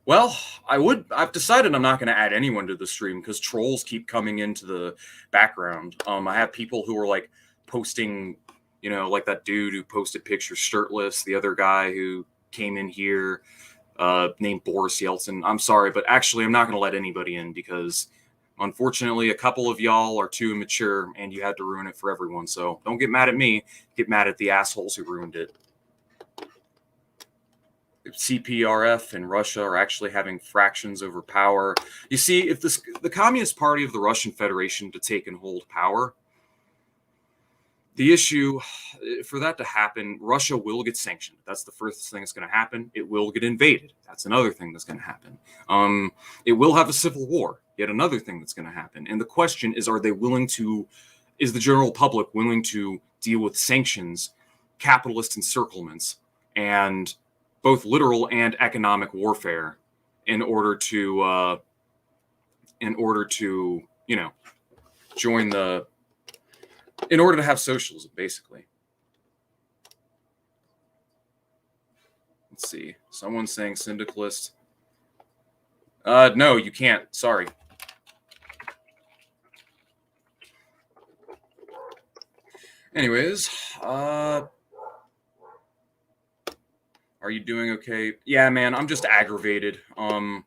Well, I've decided I'm not going to add anyone to the stream because trolls keep coming into the background. I have people who are like posting, like that dude who posted pictures shirtless, the other guy who came in here named Boris Yeltsin. I'm sorry, but actually I'm not going to let anybody in because unfortunately a couple of y'all are too immature and you had to ruin it for everyone. So don't get mad at me, get mad at the assholes who ruined it. CPRF and Russia are actually having fractions over power. You see, if the Communist Party of the Russian Federation to take and hold power, the issue, for that to happen, Russia will get sanctioned. That's the first thing that's going to happen. It will get invaded. That's another thing that's going to happen. It will have a civil war. Yet another thing that's going to happen. And the question is, is the general public willing to deal with sanctions, capitalist encirclements, and both literal and economic warfare in order to in order to have socialism, basically. Let's see. Someone's saying syndicalist. No, you can't. Sorry. Anyways, are you doing okay? Yeah, man, I'm just aggravated. I'm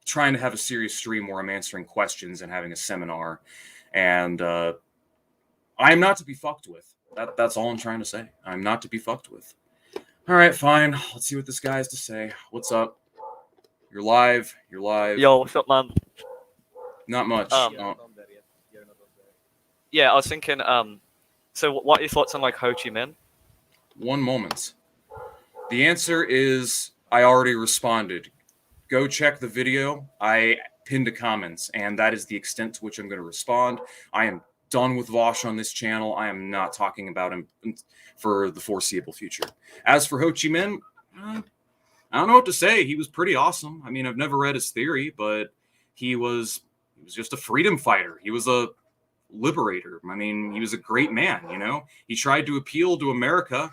trying to have a serious stream where I'm answering questions and having a seminar, and I'm not to be fucked with. That's all I'm trying to say. I'm not to be fucked with. All right, fine. Let's see what this guy has to say. What's up? You're live. You're live. Yo, what's up, man? Not much. Yeah, I was thinking. So, what are your thoughts on like Ho Chi Minh? One moment. The answer is I already responded. Go check the video. I pinned a comments, and that is the extent to which I'm going to respond. I am done with Vosh on this channel. I am not talking about him for the foreseeable future. As for Ho Chi Minh, I don't know what to say. He was pretty awesome. I mean, I've never read his theory, but he was just a freedom fighter. He was a liberator. I mean, he was a great man, He tried to appeal to America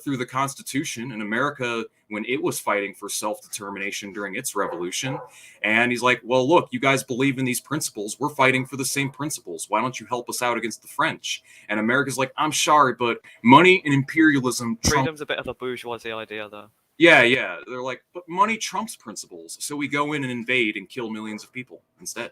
through the Constitution, and America, when it was fighting for self-determination during its revolution. And he's like, well, look, you guys believe in these principles. We're fighting for the same principles. Why don't you help us out against the French? And America's like, I'm sorry, but money and imperialism... Freedom's a bit of a bourgeoisie idea, though. Yeah. They're like, but money trumps principles. So we go in and invade and kill millions of people instead.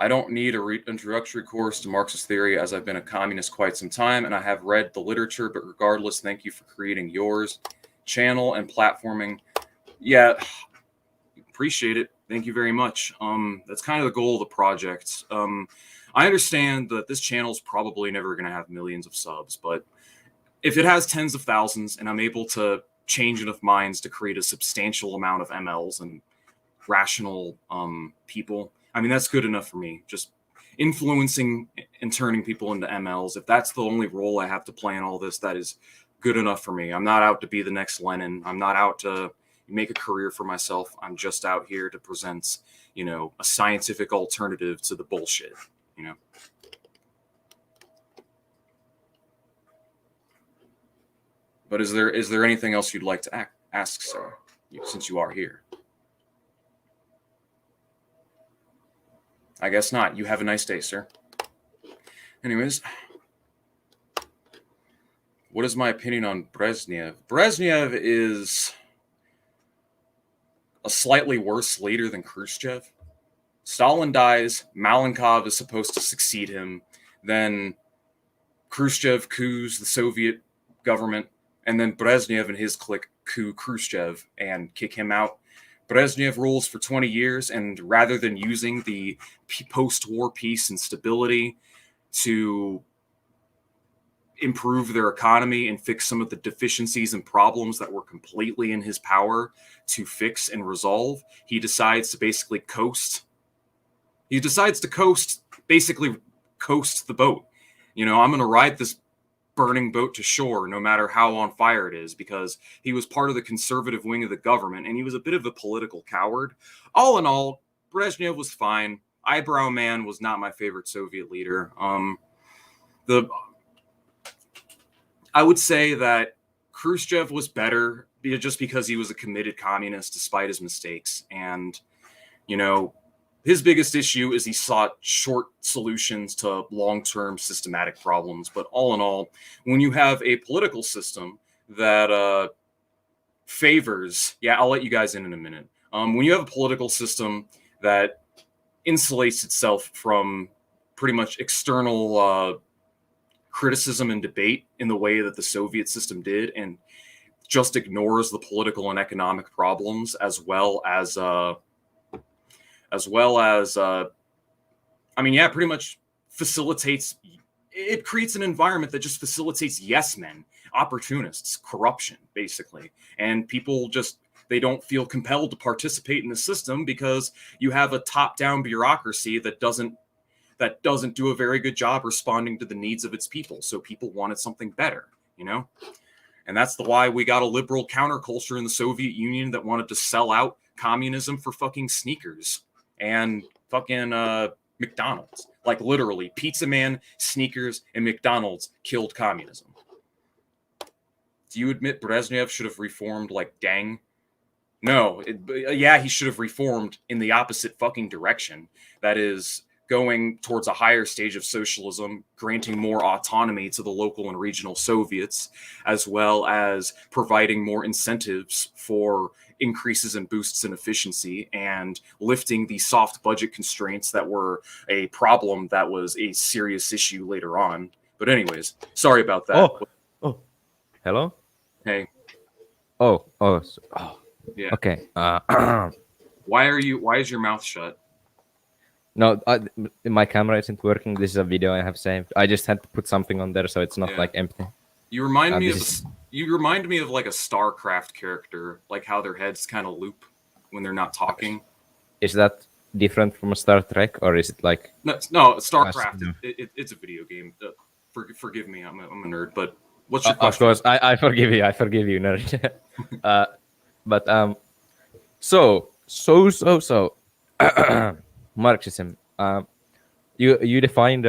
I don't need a introductory course to Marxist theory as I've been a communist quite some time and I have read the literature, but regardless, thank you for creating yours channel and platforming. Yeah, appreciate it. Thank you very much. That's kind of the goal of the project. I understand that this channel is probably never going to have millions of subs, but if it has tens of thousands and I'm able to change enough minds to create a substantial amount of MLs and rational people, I mean, that's good enough for me. Just influencing and turning people into MLs. If that's the only role I have to play in all this, that is good enough for me. I'm not out to be the next Lenin. I'm not out to make a career for myself. I'm just out here to present, a scientific alternative to the bullshit, But is there anything else you'd like to ask, sir, since you are here? I guess not. You have a nice day, sir. Anyways, what is my opinion on Brezhnev? Brezhnev is a slightly worse leader than Khrushchev. Stalin dies, Malenkov is supposed to succeed him, then Khrushchev coups the Soviet government, and then Brezhnev and his clique coup Khrushchev and kick him out. Brezhnev rules for 20 years, and rather than using the post-war peace and stability to improve their economy and fix some of the deficiencies and problems that were completely in his power to fix and resolve, he decides to basically coast. He decides to basically coast the boat. I'm going to ride this burning boat to shore no matter how on fire it is, because he was part of the conservative wing of the government and he was a bit of a political coward. All in all, Brezhnev was fine. Eyebrow Man was not my favorite Soviet leader. I would say that Khrushchev was better just because he was a committed communist despite his mistakes. And, you know, his biggest issue is he sought short solutions to long-term systematic problems. But all in all, when you have a political system that favors, yeah, I'll let you guys in a minute. When you have a political system that insulates itself from pretty much external criticism and debate in the way that the Soviet system did, and just ignores the political and economic problems, as well as pretty much facilitates. It creates an environment that just facilitates yes men, opportunists, corruption, basically, and people just they don't feel compelled to participate in the system because you have a top-down bureaucracy that doesn't do a very good job responding to the needs of its people. So people wanted something better, you know? And that's why we got a liberal counterculture in the Soviet Union that wanted to sell out communism for fucking sneakers and fucking McDonald's. Like literally, Pizza Man, sneakers, and McDonald's killed communism. Do you admit Brezhnev should have reformed like Deng? No. He should have reformed in the opposite fucking direction. That is, going towards a higher stage of socialism, granting more autonomy to the local and regional Soviets, as well as providing more incentives for increases and boosts in efficiency, and lifting the soft budget constraints that were a problem that was a serious issue later on. But anyways, sorry about that. Oh, hello? Hey. Oh. Yeah. Okay. Why is your mouth shut? No, my camera isn't working. This is a video I have saved. I just had to put something on there so it's not like empty. You remind me of like a StarCraft character, like how their heads kind of loop when they're not talking. Is that different from a Star Trek, or is it like? No, StarCraft. It's a video game. Forgive me, I'm a nerd. But what's your question? Of course, I forgive you. I forgive you, nerd. But so. Marxism. You defined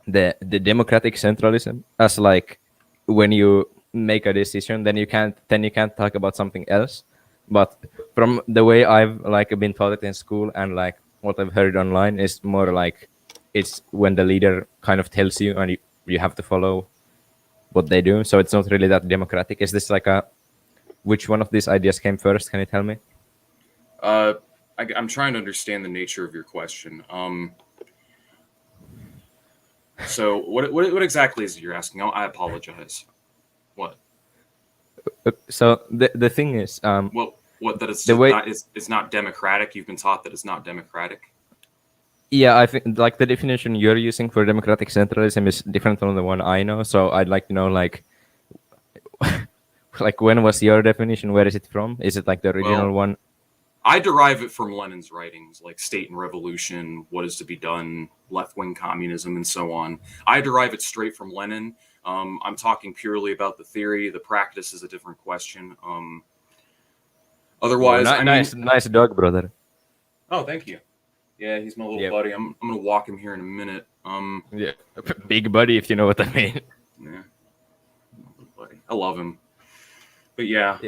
the democratic centralism as like when you make a decision, then you can't talk about something else. But from the way I've like been taught it in school and like what I've heard online is more like it's when the leader kind of tells you and you have to follow what they do. So it's not really that democratic. Is this like which one of these ideas came first? Can you tell me? I'm trying to understand the nature of your question. So what exactly is it you're asking? I apologize. What? So the thing is, what that it's not democratic. You've been taught that it's not democratic. Yeah, I think like the definition you're using for democratic centralism is different from the one I know. So I'd like to know like when was your definition? Where is it from? Is it like the original one? I derive it from Lenin's writings, like State and Revolution, What is to be Done, Left-Wing Communism, and so on. I derive it straight from Lenin. I'm talking purely about the theory. The practice is a different question. Otherwise, nice dog, brother. Oh, thank you. Yeah, he's my little buddy. I'm gonna walk him here in a minute. Yeah, big buddy, if you know what I mean. Yeah, buddy. I love him. But yeah,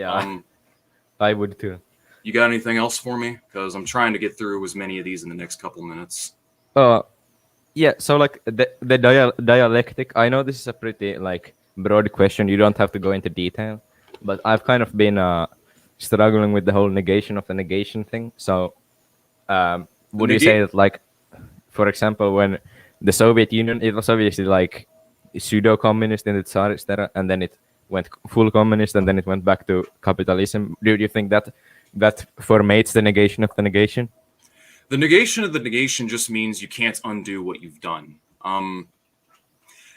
I would too. You got anything else for me? Because I'm trying to get through as many of these in the next couple minutes. Yeah. So like the dialectic. I know this is a pretty like broad question. You don't have to go into detail, but I've kind of been struggling with the whole negation of the negation thing. So, would you say that like, for example, when the Soviet Union, it was obviously like pseudo-communist in the Tsarist era, and then it went full communist, and then it went back to capitalism. Do you think that formates the negation of the negation? The negation of the negation just means you can't undo what you've done.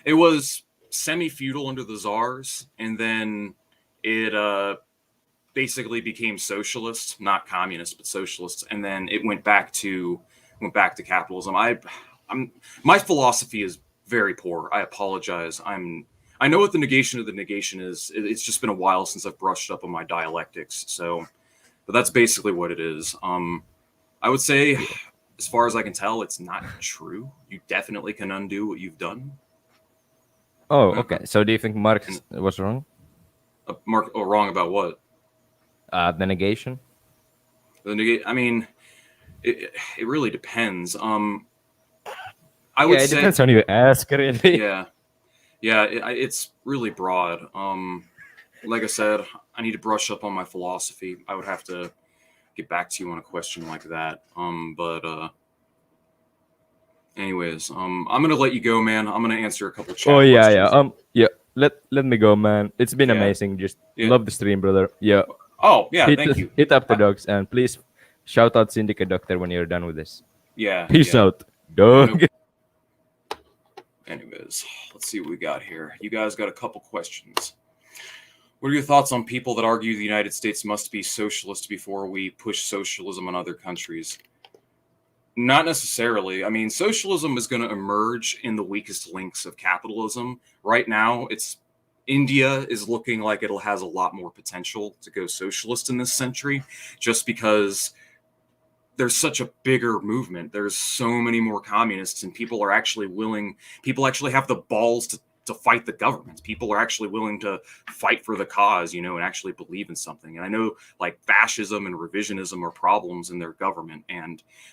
It was semi-feudal under the czars, and then it basically became socialist, not communist, but socialist, and then it went back to capitalism. My philosophy is very poor. I apologize. I know what the negation of the negation is. It's just been a while since I've brushed up on my dialectics, so. But that's basically what it is. I would say, as far as I can tell, it's not true. You definitely can undo what you've done. Oh, okay. So do you think Marx was wrong? Wrong about what? The negation. I mean, it really depends. I Yeah, would it say, depends on you ask, really. yeah, it's really broad. Like I said, I need to brush up on my philosophy. I would have to get back to you on a question like that. Anyways, I'm gonna let you go, man. I'm gonna answer a couple chat Oh yeah, yeah. questions. Yeah. Let me go, man. It's been Yeah. amazing. Just Yeah. love the stream, brother. Yeah. Oh yeah, thank you. Hit up the dogs and please shout out Syndicate Doctor when you're done with this. Yeah. Peace yeah. out, dog. Nope. Anyways, let's see what we got here. You guys got a couple questions. What are your thoughts on people that argue the United States must be socialist before we push socialism on other countries? Not necessarily. I mean, socialism is going to emerge in the weakest links of capitalism. Right now, India is looking like it has a lot more potential to go socialist in this century, just because there's such a bigger movement. There's so many more communists, and people actually have the balls to fight the government. People are actually willing to fight for the cause, and actually believe in something. And I know like fascism and revisionism are problems in their government.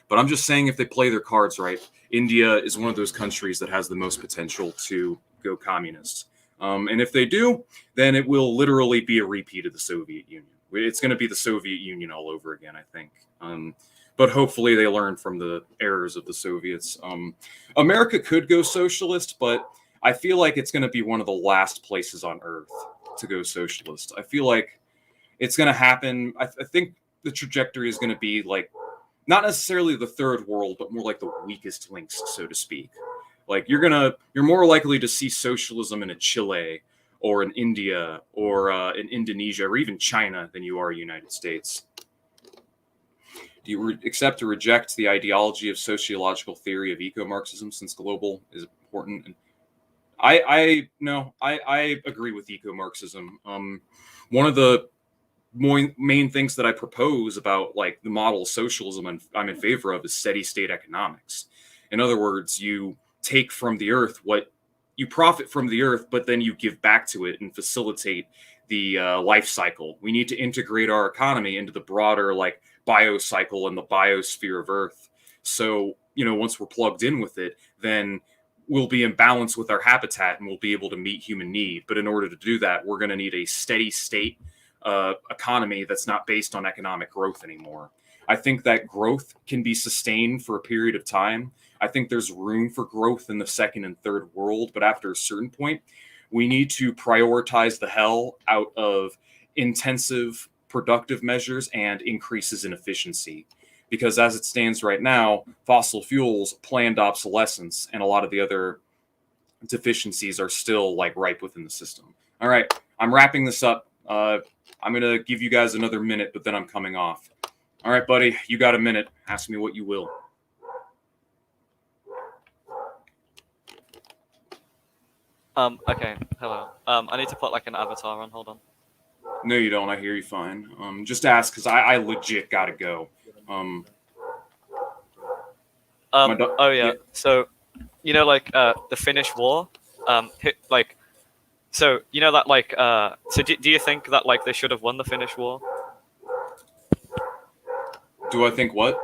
But I'm just saying, if they play their cards right, India is one of those countries that has the most potential to go communist. And if they do, then it will literally be a repeat of the Soviet Union. It's going to be the Soviet Union all over again, I think. But hopefully they learn from the errors of the Soviets. America could go socialist, but I feel like it's going to be one of the last places on earth to go socialist. I feel like it's going to happen. I think the trajectory is going to be like, not necessarily the third world, but more like the weakest links, so to speak. Like you're more likely to see socialism in a Chile or in India or in Indonesia or even China than you are United States. Do you accept or reject the ideology of sociological theory of eco-Marxism, since global is important? And I agree with eco-Marxism. One of the main things that I propose about like the model of socialism I'm in favor of is steady state economics. In other words, you take from the earth what you profit from the earth, but then you give back to it and facilitate the life cycle. We need to integrate our economy into the broader like biocycle and the biosphere of Earth. So, once we're plugged in with it, then we'll be in balance with our habitat and we'll be able to meet human need. But in order to do that, we're going to need a steady state economy that's not based on economic growth anymore. I think that growth can be sustained for a period of time. I think there's room for growth in the second and third world, but after a certain point, we need to prioritize the hell out of intensive productive measures and increases in efficiency. Because as it stands right now, fossil fuels, planned obsolescence, and a lot of the other deficiencies are still like ripe within the system. All right, I'm wrapping this up. I'm going to give you guys another minute, but then I'm coming off. All right, buddy, you got a minute. Ask me what you will. Okay, hello. I need to put like an avatar on, hold on. No, you don't. I hear you fine. Just ask, because I legit got to go. Oh yeah. So, like the Finnish War, so that like so do you think that like they should have won the Finnish War? Do I think what?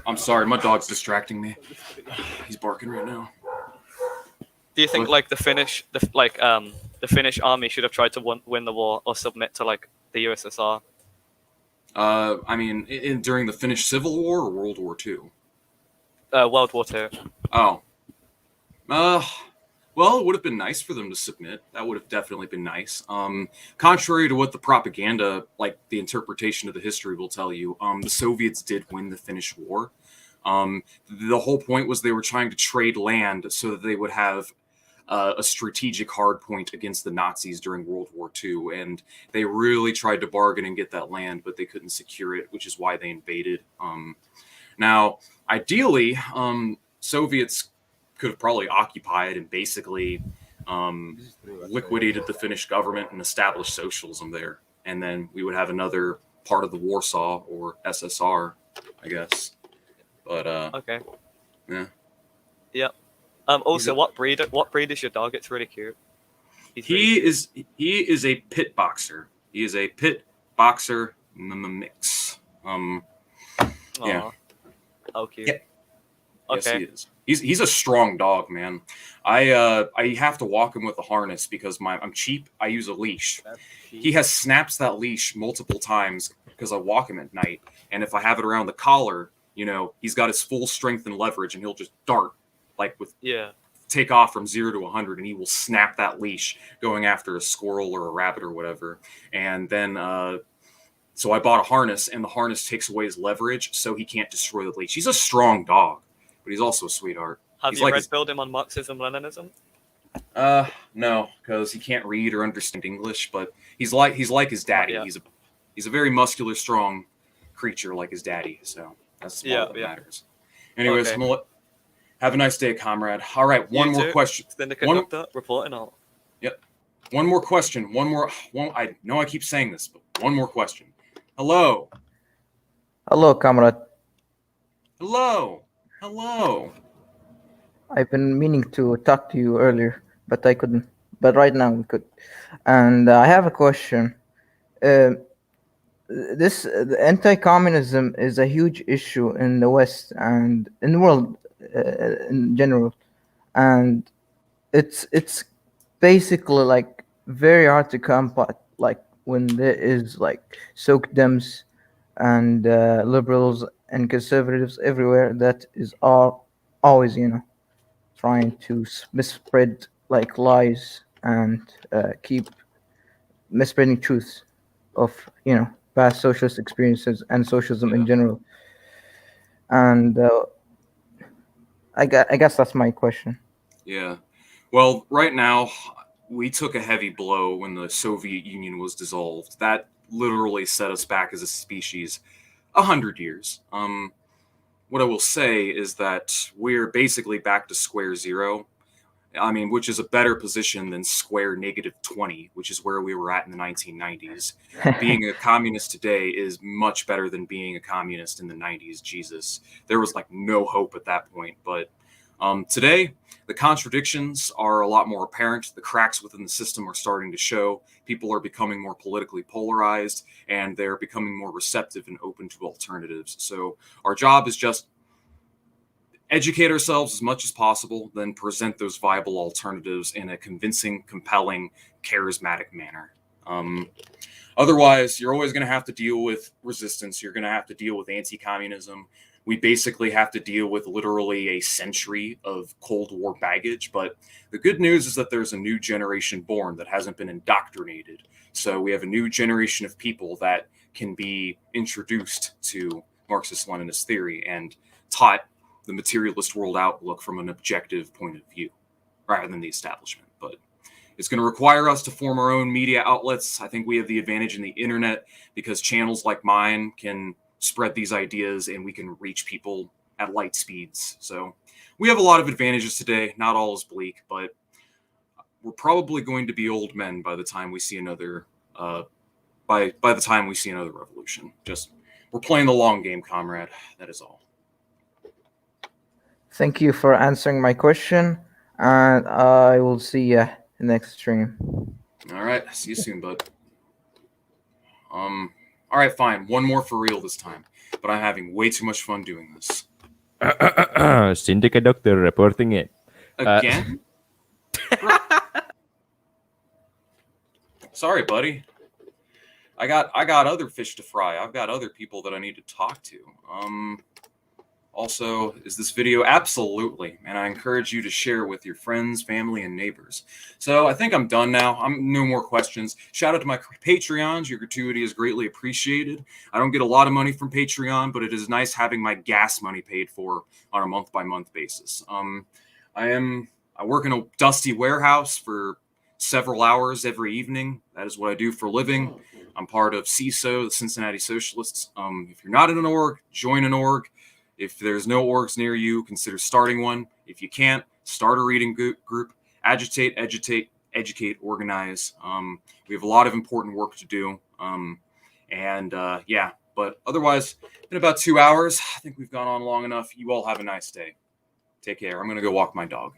I'm sorry, my dog's distracting me. He's barking right now. Do you think like the Finnish army should have tried to win the war or submit to like the USSR? I mean, during the Finnish Civil War or World War II? World War II. Oh. Well, it would have been nice for them to submit. That would have definitely been nice. Contrary to what the propaganda, like the interpretation of the history will tell you, the Soviets did win the Finnish War. The whole point was they were trying to trade land so that they would have a strategic hard point against the Nazis during World War II. And they really tried to bargain and get that land, but they couldn't secure it, which is why they invaded. Now, ideally, Soviets could have probably occupied and basically liquidated the Finnish government and established socialism there. And then we would have another part of the Warsaw or SSR, I guess. But okay. Yeah. Yep. Also, what breed is your dog? It's really cute. He is a pit boxer. He is a pit boxer mix. Yeah. How cute. Yeah. Okay. Yes, he is. He's a strong dog, man. I have to walk him with a harness because I'm cheap. I use a leash. He has snaps that leash multiple times because I walk him at night, and if I have it around the collar, he's got his full strength and leverage, and he'll just dart take off from 0 to 100, and he will snap that leash going after a squirrel or a rabbit or whatever. And then so I bought a harness, and the harness takes away his leverage, so he can't destroy the leash. He's a strong dog, but he's also a sweetheart. Have you red-pilled him on Marxism-Leninism? No, because he can't read or understand English. But he's like his daddy. Yeah. He's a very muscular, strong creature like his daddy. So that's all that matters. Anyways, Okay. Have a nice day, comrade. All right, one more question. Reporting on. Yep. One more question. I know I keep saying this, but one more question. Hello. Hello, comrade. Hello. I've been meaning to talk to you earlier, but I couldn't. But right now we could. And I have a question. The anti-communism is a huge issue in the West and in the world in general, and it's basically like very hard to combat. Like when there is like Dems and liberals and conservatives everywhere that is always trying to misspread like lies and keep misspreading truths of past socialist experiences and socialism in general. And I guess that's my question. Yeah. Well, right now we took a heavy blow when the Soviet Union was dissolved. That literally set us back as a species 100 years. What I will say is that we're basically back to square zero. I mean, which is a better position than square -20, which is where we were at in the 1990s. Being a communist today is much better than being a communist in the 90s. Jesus, there was like no hope at that point. But today, the contradictions are a lot more apparent. The cracks within the system are starting to show. People are becoming more politically polarized, and they're becoming more receptive and open to alternatives. So our job is just educate ourselves as much as possible, then present those viable alternatives in a convincing, compelling, charismatic manner. Otherwise, you're always going to have to deal with resistance. You're going to have to deal with anti-communism. We basically have to deal with literally a century of Cold War baggage. But the good news is that there's a new generation born that hasn't been indoctrinated. So we have a new generation of people that can be introduced to Marxist-Leninist theory and taught the materialist world outlook from an objective point of view, rather than the establishment. But it's going to require us to form our own media outlets. I think we have the advantage in the internet because channels like mine can spread these ideas and we can reach people at light speeds. So we have a lot of advantages today. Not all is bleak, but we're probably going to be old men by the time we see another by the time we see another revolution. Just we're playing the long game, comrade. That is all. Thank you for answering my question, and I will see you in the next stream. All right. See you soon, bud. All right, fine. One more for real this time, but I'm having way too much fun doing this. Syndicate Doctor reporting it. Again? Sorry, buddy. I got other fish to fry. I've got other people that I need to talk to. Also, is this video? Absolutely. And I encourage you to share with your friends, family, and neighbors. So I think I'm done now. No more questions. Shout out to my Patreons. Your gratuity is greatly appreciated. I don't get a lot of money from Patreon, but it is nice having my gas money paid for on a month-by-month basis. I work in a dusty warehouse for several hours every evening. That is what I do for a living. I'm part of CISO, the Cincinnati Socialists. If you're not in an org, join an org. If there's no orgs near you, consider starting one. If you can't, start a reading group. Agitate, educate, organize. We have a lot of important work to do. Yeah, but otherwise, in about 2 hours, I think we've gone on long enough. You all have a nice day. Take care. I'm going to go walk my dog.